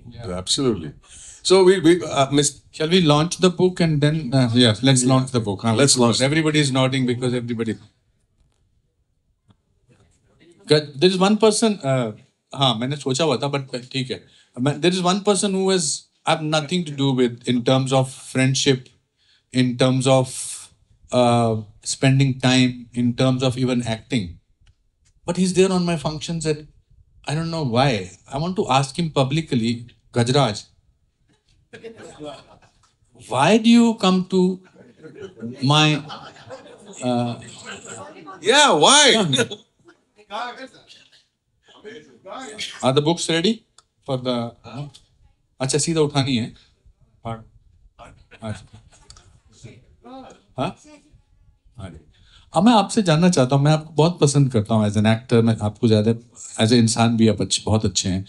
Yeah, absolutely. So Shall we launch the book and then? Yes, let's launch the book. Let's launch. Everybody is nodding because everybody. There is one person. हाँ, मैंने सोचा हुआ था, but ठीक है. There is one person who has have nothing to do with in terms of friendship, in terms of spending time, in terms of even acting. But he's there on my functions and I don't know why. I want to ask him publicly, Gajraj, why do you come to my... yeah, why? Are the books ready for the... अच्छा सीधा उठानी है हाँ अब मैं आपसे जानना चाहता हूँ मैं आपको बहुत पसंद करता हूँ एज एन एक्टर मैं आपको ज़्यादा एज ए इंसान भी आप बहुत अच्छे हैं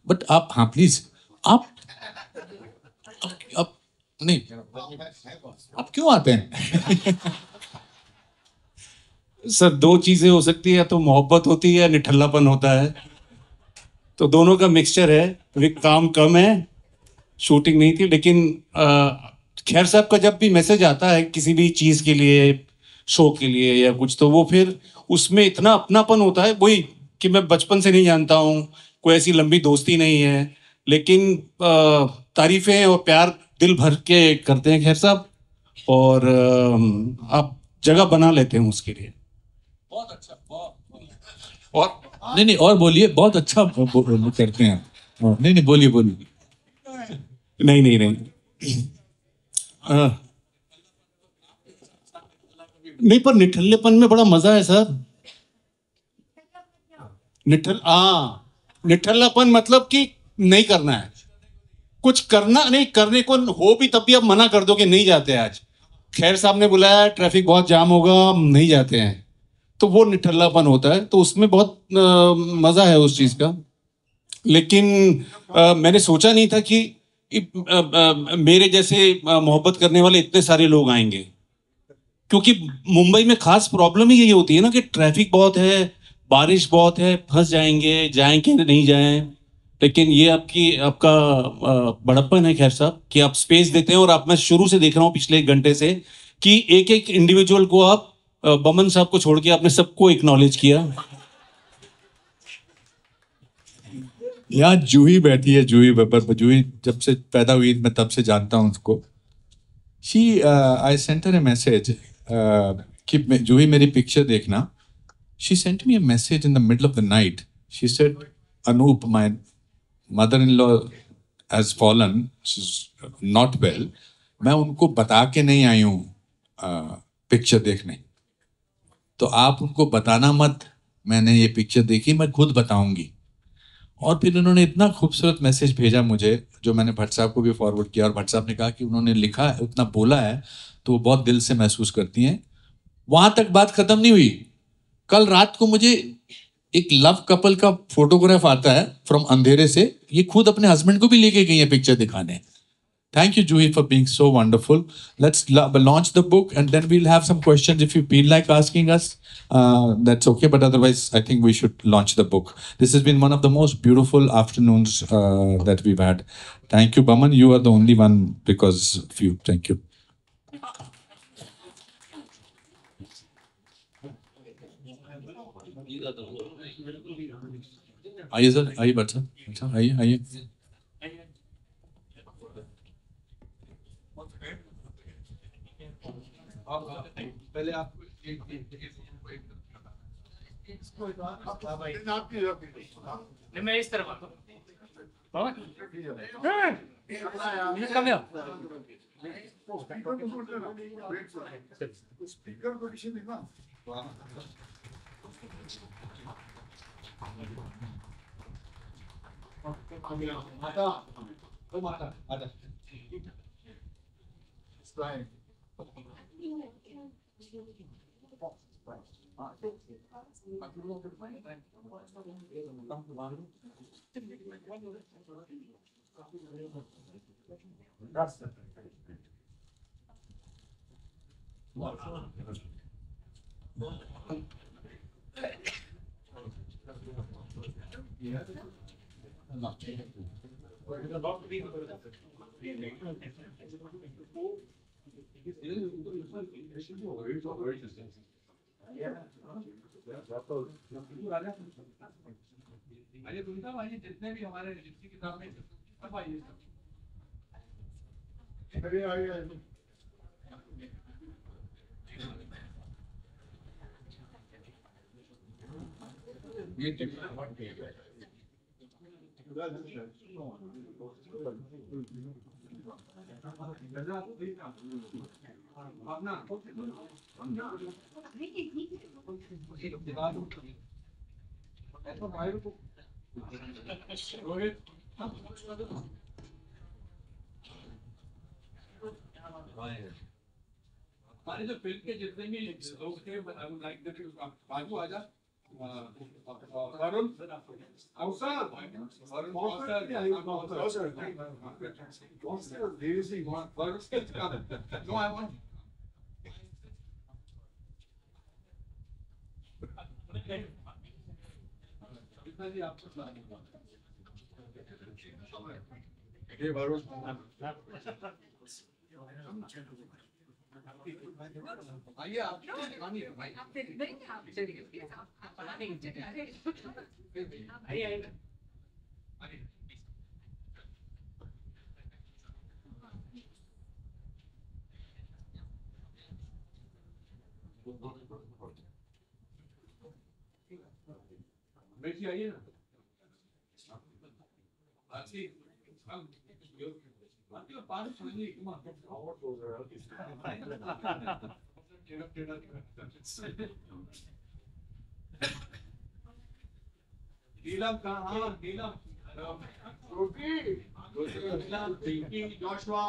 बट आप हाँ प्लीज़ आप नहीं आप क्यों आते हैं सर दो चीज़ें हो सकती है तो मोहब्बत होती है निठल्लापन होता है तो दोनों का मिक्सचर है अभी काम कम है शूटिंग नहीं थी लेकिन खैर साहब का जब भी मैसेज आता है किसी भी चीज़ के लिए शो के लिए या कुछ तो वो फिर उसमें इतना अपनापन होता है वही कि मैं बचपन से नहीं जानता हूँ कोई ऐसी लंबी दोस्ती नहीं है लेकिन तारीफें और प्यार दिल भर के करते हैं खैर साहब, और आप जगह बना लेते हैं उसके लिए। बहुत अच्छा, और नहीं और बोलिए, बहुत अच्छा करते हैं। नहीं बोलिए नहीं नहीं, पर निठल्लेपन में बड़ा मजा है सर। निठल्लापन मतलब कि नहीं करना है, कुछ करना नहीं, करने को हो भी तब भी आप मना कर दो कि नहीं जाते आज। खैर साहब ने बुलाया, ट्रैफिक बहुत जाम होगा, हम नहीं जाते हैं, तो वो निठल्लापन होता है। तो उसमें बहुत मजा है उस चीज का। लेकिन मैंने सोचा नहीं था कि मेरे जैसे मोहब्बत करने वाले इतने सारे लोग आएंगे, क्योंकि मुंबई में खास प्रॉब्लम ही यही होती है ना कि ट्रैफिक बहुत है, बारिश बहुत है, फंस जाएंगे, जाएंगे नहीं जाएं। लेकिन ये आपका बड़प्पन है खैर साहब कि आप स्पेस देते हैं। और आप, मैं शुरू से देख रहा हूँ पिछले 1 घंटे से कि एक एक इंडिविजुअल को आप, बमन साहब को छोड़ के आपने सबको एक्नॉलेज किया। यहाँ जूही बैठी है, जूही बब्बर। जूही जब से पैदा हुई मैं तब से जानता हूँ उसको। I sent her A message कि जूही मेरी पिक्चर देखना। She sent me a message in the middle of the night. She said, Anoop, my mother in law has fallen, she is not well. मैं उनको बता के नहीं आई हूँ पिक्चर देखने, तो आप उनको बताना मत मैंने ये पिक्चर देखी, मैं खुद बताऊंगी। और फिर उन्होंने इतना खूबसूरत मैसेज भेजा मुझे, जो मैंने भट्ट साहब को भी फॉरवर्ड किया। और भट्ट साहब ने कहा कि उन्होंने लिखा है, उतना बोला है तो वो बहुत दिल से महसूस करती हैं। वहां तक बात खत्म नहीं हुई। कल रात को मुझे एक लव कपल का फोटोग्राफ आता है फ्रॉम अंधेरे से। ये खुद अपने हस्बैंड को भी लेके गई है पिक्चर दिखाने। Thank you, Juhi, for being so wonderful. Let's launch the book, and then we'll have some questions. If you feel like asking us, that's okay. But otherwise, I think we should launch the book. This has been one of the most beautiful afternoons that we've had. Thank you, Baman. You are the only one because of you. Thank you. आइए sir, आइए भट्ट साहब, अच्छा आइए। पहले आपको मैं इस तरफ कम आइए तुम साहब, आइए, जितने भी हमारे जितनी किताब में सब आइए सब। हमारे जो फिल्म के जितने भी लोग थे, बाजू आजा, वरुण आइए आप नीलम कहाँ? नीलम रोटी पिंकी जोशुआ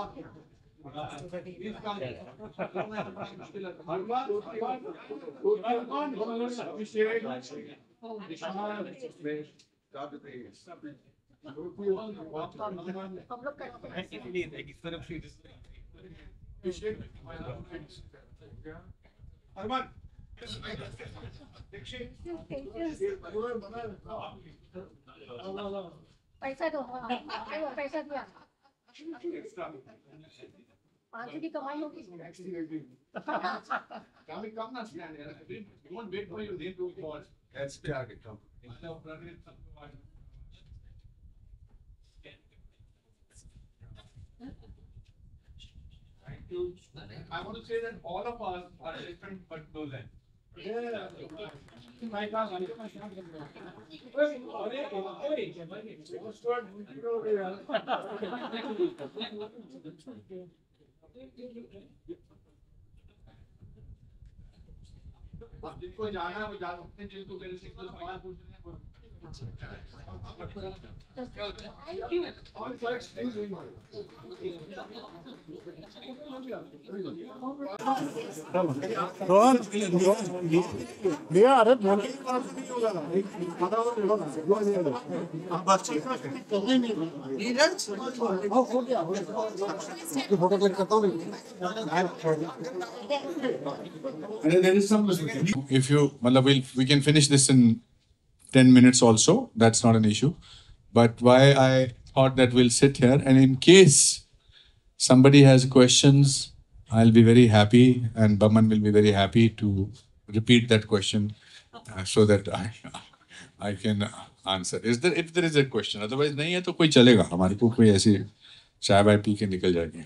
पैसा दो पैसा दिया 500 की कमाई होगी I want to say that all of us are different but no less. जिनको जाना है वो जा सकते हैं जिनको मेरे से कोई सवाल पूछने हैं If you, we can finish this in 10 minutes also. That's not an issue. But why I thought that we'll sit here, and in case somebody has questions, I'll be very happy, and Baman will be very happy to repeat that question so that I can answer. If there is a question, otherwise नहीं है तो कोई चलेगा. हमारे को कोई ऐसी चाय वाय पी के निकल जाएंगे.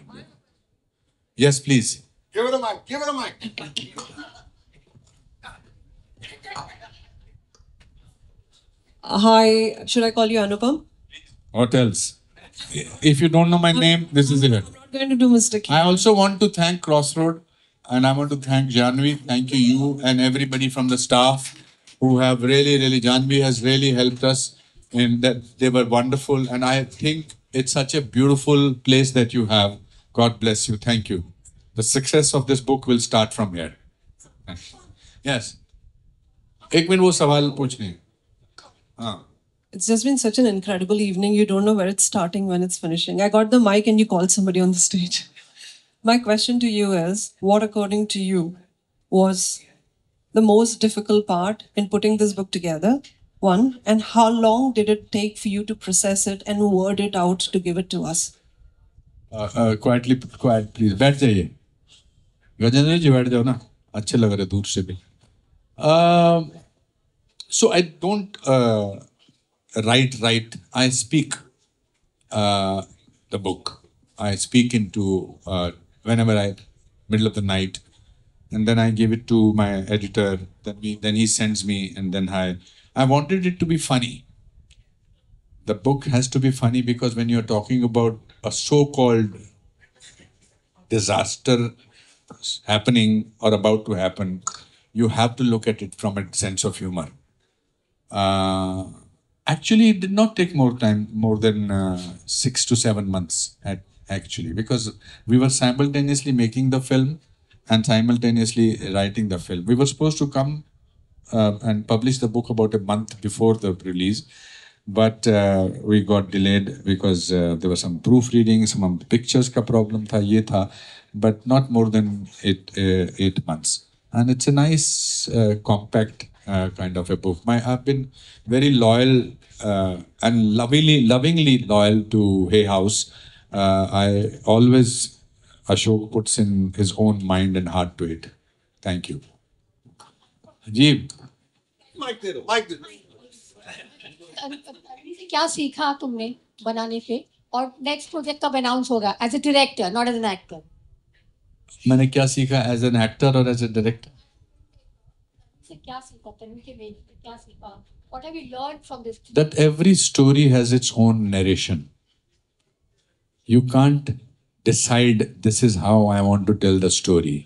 Yes, please. Give it a mic. Give it a mic. Hi, should I call you Anupam? What else? If you don't know my name, this is it. I'm not going to do Mr. K. I also want to thank Crossroad, and I want to thank Janvi. Thank you and everybody from the staff who have really, Janvi has really helped us in that. They were wonderful, and I think it's such a beautiful place that you have. God bless you. Thank you. The success of this book will start from here. Yes. एक minute वो सवाल पूछने. हाँ. It's just been such an incredible evening. You don't know where it's starting, when it's finishing. I got the mic and you called somebody on the stage. My question to you is, what according to you was the most difficult part in putting this book together? One, and how long did it take for you to process it and word it out to give it to us? Quiet, please. बैठ जाइए. गजेंद्र जी बैठ जाओ ना. अच्छे लग रहे दूर से भी. So I don't write. I speak the book. I speak into whenever middle of the night, and then I give it to my editor. Then he sends me, and then I wanted it to be funny. The book has to be funny because when you're talking about a so-called disaster happening or about to happen, you have to look at it from a sense of humor. Actually, it did not take more than 6 to 7 months actually, because we were simultaneously making the film and simultaneously writing the film. We were supposed to come and publish the book about a month before the release, but we got delayed because there was some proofreading, some pictures ka problem tha, ye tha, but not more than 8 months. And it's a nice, compact kind of a book. I've been very loyal and lovingly loyal to Hay House. I always, Ashok puts in his own mind and heart to it. Thank you. Jeev. Mic दे दो. Mic दे दो. तन्वी से क्या सीखा तुमने बनाने पे, और next project कब अनाउंस होगा as a director, not as an actor? मैंने क्या सीखा एज एन एक्टर और एज ए डायरेक्टर? क्या सीखा तन्वी के बेटे, क्या सीखा? What have you learned from this? That every story has its own narration. You can't decide this is how I want to tell the story.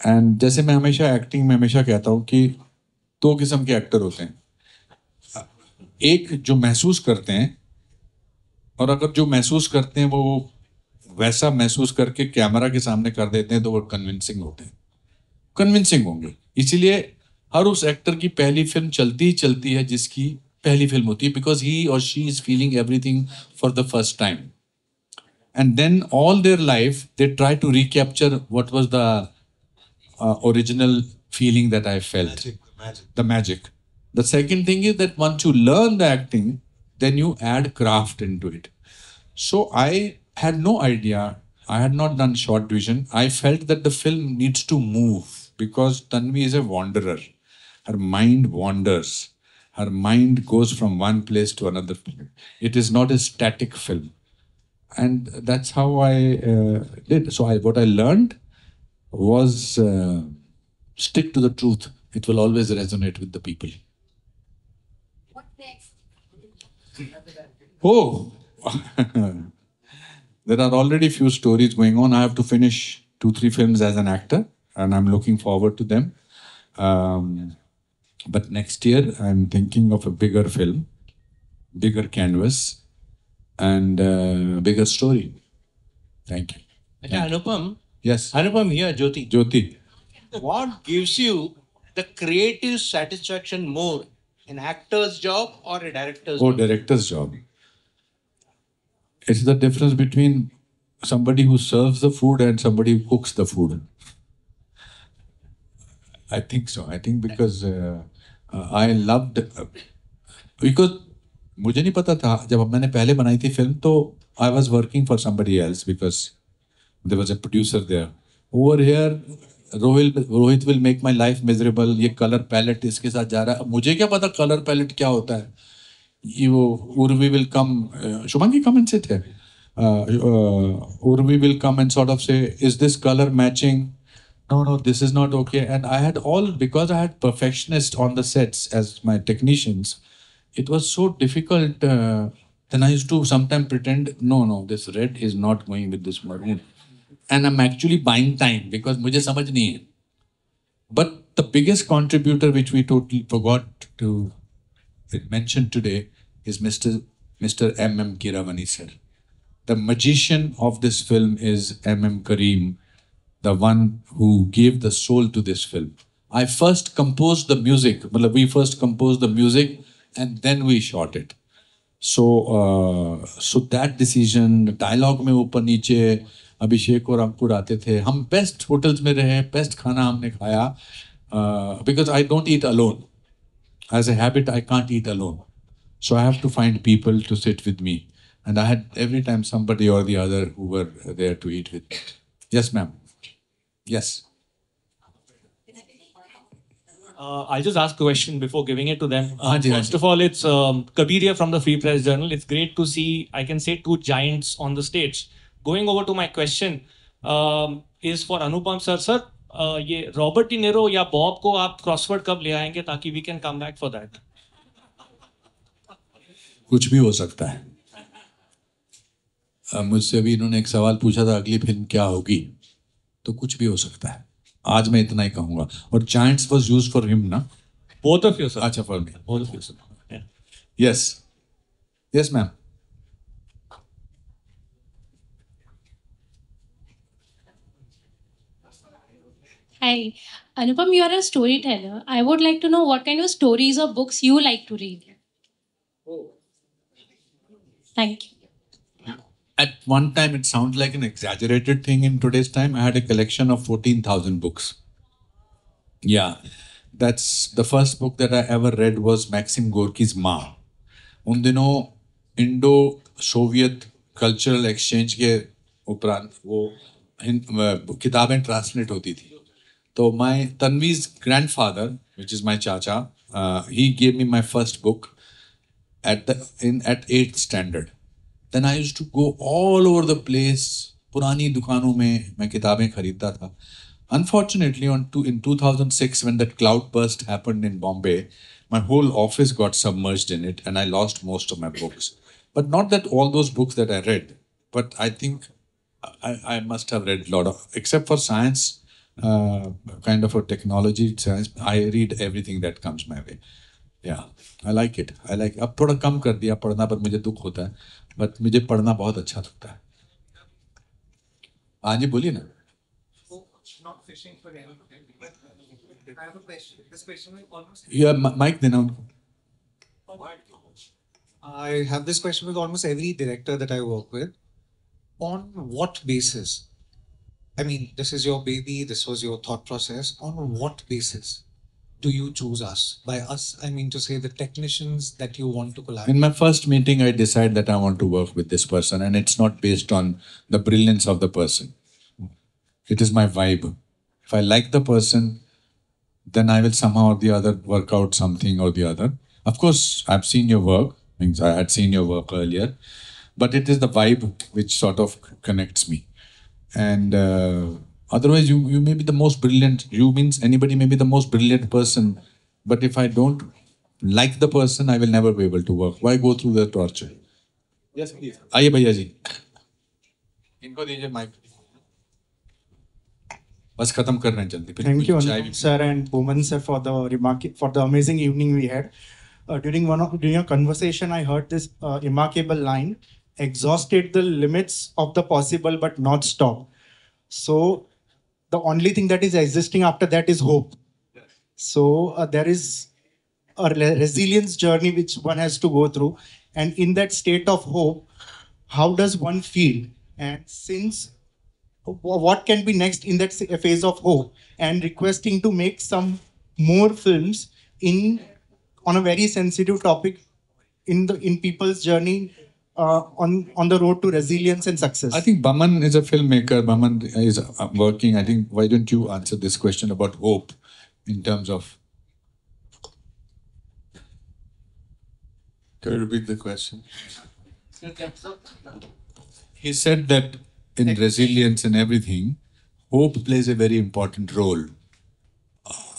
And जैसे मैं हमेशा एक्टिंग में हमेशा कहता हूँ कि दो किस्म के एक्टर होते हैं, एक जो महसूस करते हैं, और अगर जो महसूस करते हैं वो वैसा महसूस करके कैमरा के सामने कर देते हैं तो वो कन्विंसिंग होते हैं, कन्विंसिंग होंगे. इसीलिए हर उस एक्टर की पहली फिल्म चलती ही चलती है जिसकी पहली फिल्म होती है, बिकॉज ही और she is feeling everything for the first time. And then all their life, they try to recapture what was the original feeling that I felt. The magic. The second thing is that once you learn the acting, then you add craft into it. So I had no idea. I had not done short vision. I felt that the film needs to move because Tanvi is a wanderer. Her mind wanders. Her mind goes from one place to another. It is not a static film. And that's how I did. So what I learned was stick to the truth. It will always resonate with the people. What next? Oh, there are already few stories going on. I have to finish 2-3 films as an actor, and I'm looking forward to them. But next year, I'm thinking of a bigger film, bigger canvas, and bigger story. Thank you. Anupam. Yes. Anupam here, Jyoti. Jyoti. What gives you the creative satisfaction more, an actor's job or a director's Oh, job? director's job. It's the difference between somebody who serves the food and somebody who cooks the food. I think so. I think because I loved because मुझे नहीं पता था जब मैंने पहले बनाई थी film तो I was working for somebody else because there was a producer there. Over here, Rohit will make my life miserable. ये color palette इसके साथ जा रहा है. मुझे क्या पता color palette क्या होता है? वो Urvi will come. Shumangi, come and sit here. Urvi will come and sort of say, "Is this color matching?" No, this is not okay. And I had because I had perfectionists on the sets as my technicians. It was so difficult. Then I used to sometimes pretend, no, this red is not going with this maroon. And I'm actually buying time because मुझे समझ नहीं है. But the biggest contributor which we totally forgot to mention today is Mr. M.M. Keeravani sir. The magician of this film is M.M. Kareem, the one who gave the soul to this film. I first composed the music. We first composed the music and then we shot it. So that decision, dialogue में ऊपर नीचे अभिषेक और अंकुर आते थे. हम best hotels में रहे, best खाना हमने खाया. Because I don't eat alone. As a habit, I can't eat alone. So I have to find people to sit with me. And I had every time somebody or the other who were there to eat with me. Yes, ma'am. Yes. I'll just ask a question before giving it to them. Haan First of all, it's Kabir here from the Free Press Journal. It's great to see, I can say, two giants on the stage. Going over to my question is for Anupam sir. Sir, ये Robert De Niro या Bob को आप crossword कब ले आएंगे ताकि we can come back for that? कुछ भी हो सकता है. मुझसे अभी इन्होंने एक सवाल पूछा था अगली फिल्म क्या होगी, तो कुछ भी हो सकता है. आज मैं इतना ही कहूंगा. और Giants was used for him, ना? Both of you, sir. अच्छा, for me. Both of you, sir. Yeah. Yes. Yes, ma'am. Hi, Anupam, you are a storyteller. I would like to know what kind of stories or books you like to read. Thank you. At one time, it sounds like an exaggerated thing in today's time. I had a collection of 14,000 books. Yeah, that's the first book that I ever read was Maxim Gorky's Ma. उन दिनों Indo-Soviet cultural exchange के उपरांत वो किताबें translate होती थी. तो my Tanvi's grandfather, which is my chacha, he gave me my first book at 8th standard. Then I used to go all over the place. पुरानी दुकानों में मैं किताबें खरीदता था. Unfortunately, in 2006, when that cloudburst happened in Bombay, My whole office got submerged in it, and I lost most of my books. But not that all those books that I read, but I think I must have read a lot of, except for science, kind of a technology science. I read everything that comes my way. Yeah, I like it. I like. अब थोड़ा कम कर दिया पढ़ना, पर मुझे दुख होता है. But मुझे पढ़ना बहुत अच्छा लगता है. हाँ जी, बोलिए ना. Not fishing for anything. I have a question. This question will almost. Yeah, Mike देना उनको. I have this question with almost every director that I work with. On what basis? I mean, this is your baby, this was your thought process. On what basis do you choose us? By us, I mean to say the technicians that you want to collaborate. In my first meeting, I decide that I want to work with this person, and it's not based on the brilliance of the person. It is my vibe. If I like the person, then I will somehow or the other work out something or the other. Of course, I've seen your work. Means I had seen your work earlier, but it is the vibe which sort of connects me. And otherwise, you may be the most brilliant. You means anybody may be the most brilliant person, but if I don't like the person, I will never be able to work. Why go through the torture? Yes, please. आइए भैया जी. इनको दीजिए mic. बस खत्म कर रहे हैं जल्दी. Thank you, Anupam sir and Bowman sir, for the amazing evening we had. During your conversation, I heard this remarkable line: "Exhausted the limits of the possible, but not stop." So the only thing that is existing after that is hope. So there is a resilience journey which one has to go through, and in that state of hope, how does one feel? And since what can be next in that phase of hope, and requesting to make some more films on a very sensitive topic in people's journey on the road to resilience and success. I think Baman is a filmmaker. Baman is working. I think, why don't you answer this question about hope in terms of... Can you repeat the question? He said that in resilience and everything, hope plays a very important role.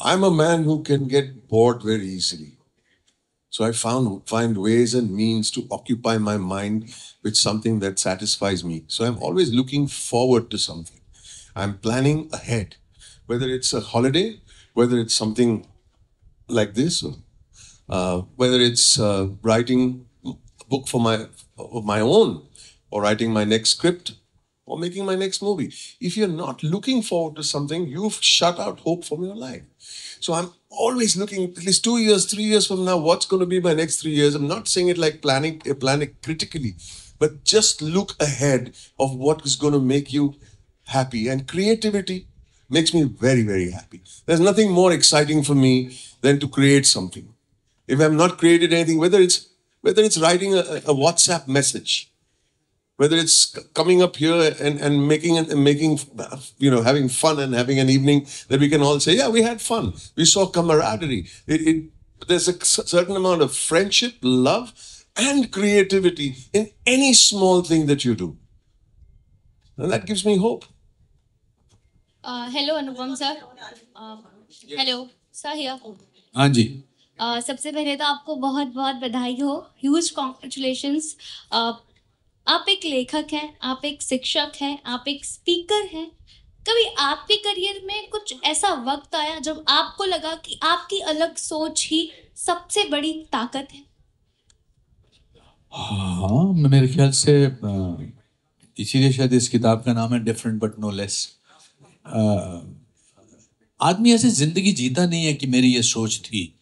I'm a man who can get bored very easily. So I find ways and means to occupy my mind with something that satisfies me. So I'm always looking forward to something. I'm planning ahead, whether it's a holiday, whether it's something like this, whether it's writing a book of my own, or writing my next script, or making my next movie. If you're not looking forward to something, you've shut out hope from your life. So I'm always looking, at least 2 years, 3 years from now, what's going to be my next 3 years? I'm not saying it like planning critically, but just look ahead of what is going to make you happy. And creativity makes me very, very happy. There's nothing more exciting for me than to create something. If I've not created anything, whether it's writing a WhatsApp message, whether it's coming up here and making, having fun and having an evening that we can all say, yeah, we had fun. We saw camaraderie. There's a certain amount of friendship, love, and creativity in any small thing that you do. And that gives me hope. Hello, Anupam sir. Hello, sir here. हाँ जी. सबसे पहले तो आपको बहुत बहुत बधाई हो. Huge congratulations. आप एक लेखक हैं, आप एक शिक्षक हैं, आप एक स्पीकर हैं. कभी आपके करियर में कुछ ऐसा वक्त आया जब आपको लगा कि आपकी अलग सोच ही सबसे बड़ी ताकत है? हाँ, मेरे ख्याल से इसीलिए शायद इस किताब का नाम है डिफरेंट बट नो लेस. आदमी ऐसे जिंदगी जीता नहीं है कि मेरी ये सोच थी.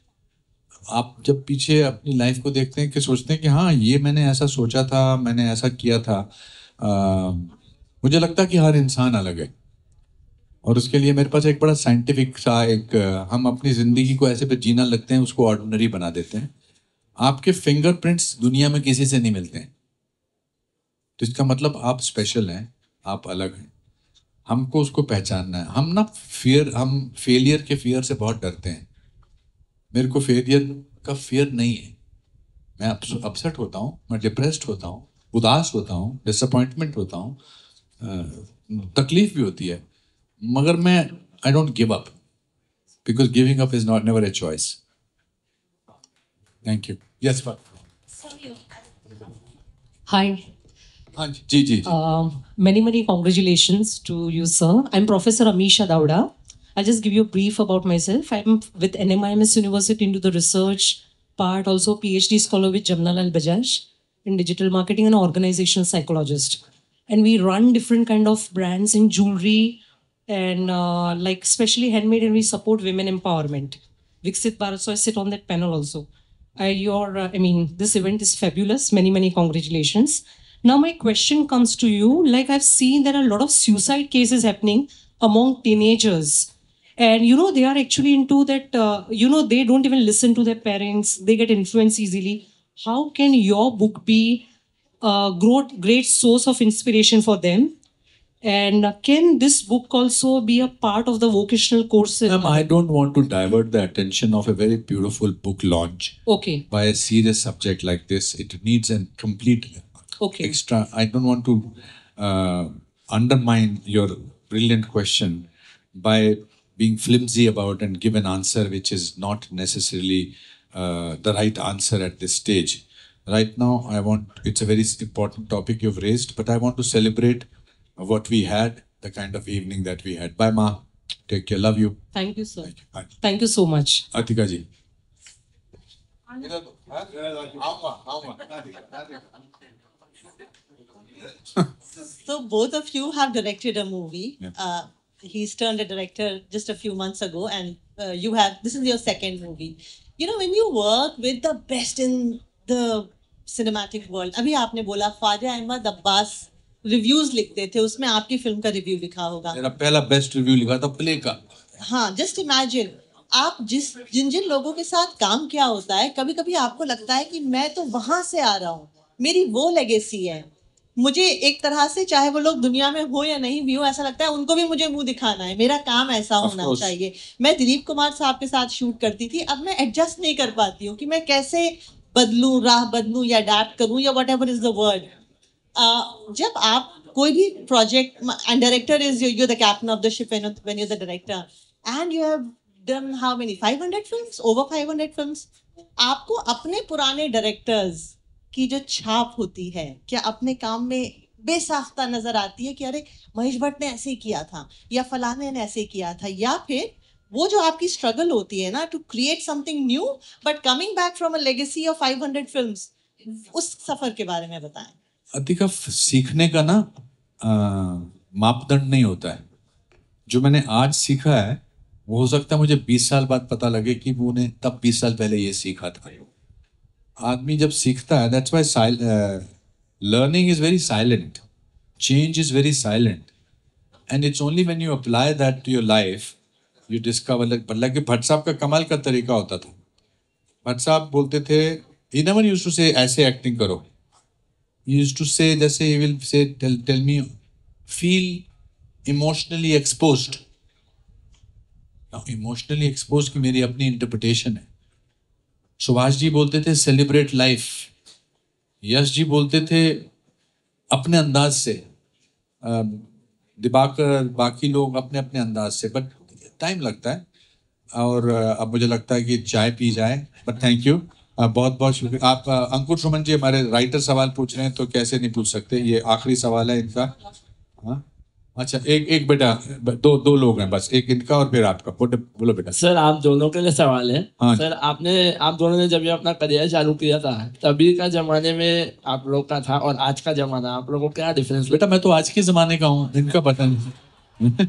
आप जब पीछे अपनी लाइफ को देखते हैं कि सोचते हैं कि हाँ, ये मैंने ऐसा सोचा था, मैंने ऐसा किया था. मुझे लगता है कि हर इंसान अलग है, और उसके लिए मेरे पास एक बड़ा साइंटिफिक सा हम अपनी ज़िंदगी को ऐसे पे जीना लगते हैं, उसको ऑर्डिनरी बना देते हैं. आपके फिंगरप्रिंट्स दुनिया में किसी से नहीं मिलते हैं, तो इसका मतलब आप स्पेशल हैं, आप अलग हैं. हमको उसको पहचानना है. हम फेलियर के फियर से बहुत डरते हैं. मेरे को फेलियर का फियर नहीं है. मैं अपसेट होता हूँ, मैं डिप्रेस्ड होता हूँ, उदास होता हूँ, डिसअपॉइंटमेंट होता हूँ, तकलीफ भी होती है, मगर मैं I don't give up, because giving up is not never a choice. Thank you. Yes sir. Hi. हाँ जी जी जी। Many congratulations to you, sir. I'm Professor Amisha Dauda. I'll just give you a brief about myself. I'm with NMIMS University into the research part, also PhD scholar with Jamnalal Bajaj in digital marketing and organizational psychologist. And we run different kind of brands in jewelry and like especially handmade, and we support women empowerment. Viksit Bharat, so I sit on that panel also. I mean, this event is fabulous. Many congratulations. Now my question comes to you. Like I've seen there are a lot of suicide cases happening among teenagers, and they are actually into that. They don't even listen to their parents. They get influenced easily. How can your book be a great source of inspiration for them? And can this book also be a part of the vocational courses? I don't want to divert the attention of a very beautiful book launch Okay. by a serious subject like this. It needs a complete extra. I don't want to undermine your brilliant question by being flimsy about and give an answer which is not necessarily the right answer at this stage. Right now, it's a very important topic you've raised, but I want to celebrate what we had, the kind of evening that we had. Bye, Ma. Take care. Love you. Thank you, sir. Thank you so much. Atika ji. So both of you have directed a movie. He's turned a director just a few months ago, and this is your second movie. When you work with the best in the cinematic world, अभी आपने बोला Khwaja Ahmad Abbas reviews लिखते थे, उसमें आपकी film का review लिखा होगा। मेरा पहला बेस्ट रिव्यू लिखा था प्ले का। हाँ, जस्ट इमेजिन आप जिन लोगों के साथ काम किया होता है, कभी कभी आपको लगता है कि मैं तो वहां से आ रहा हूँ, मेरी वो लेगेसी है। मुझे एक तरह से, चाहे वो लोग दुनिया में हो या नहीं भी हो, ऐसा लगता है उनको भी मुझे मुंह दिखाना है, मेरा काम ऐसा होना चाहिए। मैं दिलीप कुमार साहब के साथ शूट करती थी, अब मैं एडजस्ट नहीं कर पाती हूँ कि मैं कैसे बदलूं, राह बदलूं या अडैप्ट करूं या what ever is the word. जब आप कोई भी project, and director is you the captain of the ship when you the director, and you have done how many 500 films, over 500 films. आपको अपने पुराने डायरेक्टर्स की जो छाप होती है, क्या अपने काम में बेसाख्ता नजर आती है कि अरे महेश भट्ट ने ऐसे ही किया था या फलाने ने ऐसे किया था, या फिर वो जो आपकी स्ट्रगल होती है ना to create something new but coming back from a legacy of 500 films, उस सफर के बारे में बताएं। अतिका, सीखने का ना मापदंड नहीं होता है। जो मैंने आज सीखा है वो हो सकता है मुझे 20 साल बाद पता लगे कि वो ने तब 20 साल पहले ये सीखा था। आदमी जब सीखता है, that's why learning is very silent, change is very silent, and it's only when you apply that to your life you discover. Like Bhatt साहब का कमाल का तरीका होता था। भट्ट साहब बोलते थे, ही नेवर यूज्ड टू से ऐसे एक्टिंग करो, he used to say, जैसे he will say, tell me, feel emotionally exposed. Now emotionally exposed की मेरी अपनी इंटरप्रिटेशन है। सुभाष जी बोलते थे सेलिब्रेट लाइफ, यश जी बोलते थे अपने अंदाज से, दिवाकर, बाकी लोग अपने अपने अंदाज से, बट टाइम लगता है। और अब मुझे लगता है कि चाय पी जाए, बट थैंक यू, बहुत बहुत शुक्रिया। आप अंकुर सुमन जी हमारे राइटर सवाल पूछ रहे हैं, तो कैसे नहीं पूछ सकते, ये आखिरी सवाल है इनका। हाँ अच्छा, एक बेटा, दो लोग हैं बस, एक इनका और फिर आपका। बोलो बेटा। सर आप दोनों के लिए सवाल है। हाँ। सर आप दोनों ने जब ये अपना करियर चालू किया था, तभी का जमाने में आप लोग का था और आज का जमाना, आप लोगों को क्या डिफरेंस? बेटा मैं तो आज के जमाने का हूँ, इनका पता नहीं।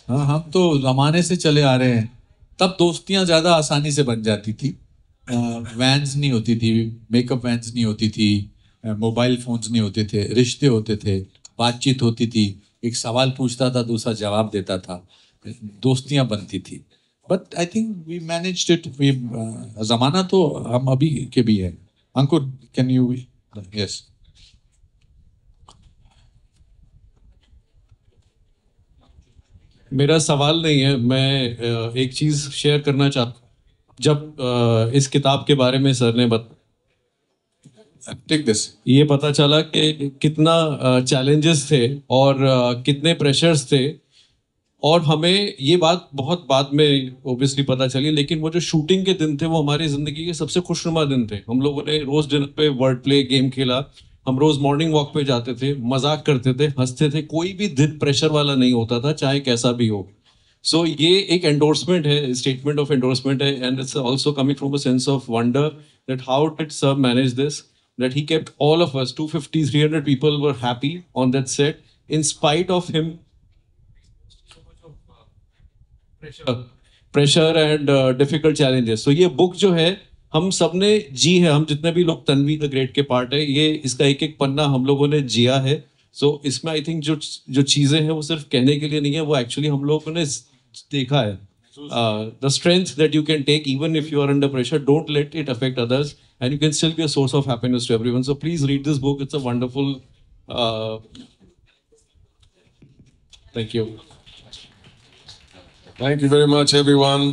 हाँ, हम तो जमाने से चले आ रहे हैं। तब दोस्तियाँ ज्यादा आसानी से बन जाती थी, वैन्स नहीं होती थी, मेकअप वैन्स नहीं होती थी, मोबाइल फोन्स नहीं होते थे, रिश्ते होते थे, बातचीत होती थी, एक सवाल पूछता था दूसरा जवाब देता था, दोस्तियां बनती थी। But I think we managed it. जमाना तो हम अभी के भी है। Ankur, can you? यस। मेरा सवाल नहीं है, मैं एक चीज़ शेयर करना चाहता हूँ। जब इस किताब के बारे में सर ने ये पता चला कि कितना चैलेंजेस थे और कितने प्रेशर्स थे, और हमें ये बात बहुत बाद में ओब्वियसली पता चली, लेकिन वो जो शूटिंग के दिन थे वो हमारी ज़िंदगी के सबसे खुशनुमा दिन थे। हम लोगों ने रोज़ डिनर पे वर्ड प्ले गेम खेला, हम रोज़ मॉर्निंग वॉक पे जाते थे, मजाक करते थे, हंसते थे, कोई भी दिन प्रेशर वाला नहीं होता था, चाहे कैसा भी हो। सो ये एक एंडोर्समेंट है, स्टेटमेंट ऑफ एंडोर्समेंट है, and it's also coming from a sense of wonder that how did sir manage this, that he kept all of us 250 300 people were happy on that set in spite of him pressure and difficult challenges. So ये book जो है हम सब ने जी है, हम जितने भी लोग तन्वी द ग्रेट के पार्ट है, ये इसका एक एक पन्ना हम लोगों ने जिया है। सो इसमें आई थिंक जो चीज़ें हैं वो सिर्फ कहने के लिए नहीं है, वो एक्चुअली हम लोगों ने देखा है। The strength that you can take even if you are under pressure, don't let it affect others, and you can still be a source of happiness to everyone. So please read this book. It's a wonderful thank you. Thank you very much, everyone.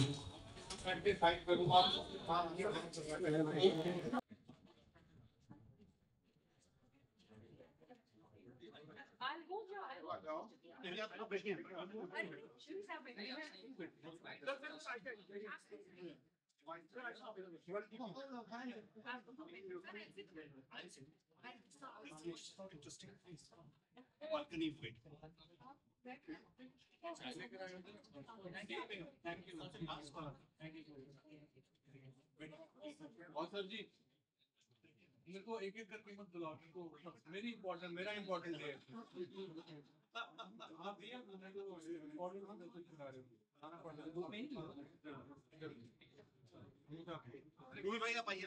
और sir जी मेरे को एक एक करके मत बुलाओ, मेरा important है। आप भैया मेरे को इम्पोर्टेंट बता रहे हो। भाई आप आइए।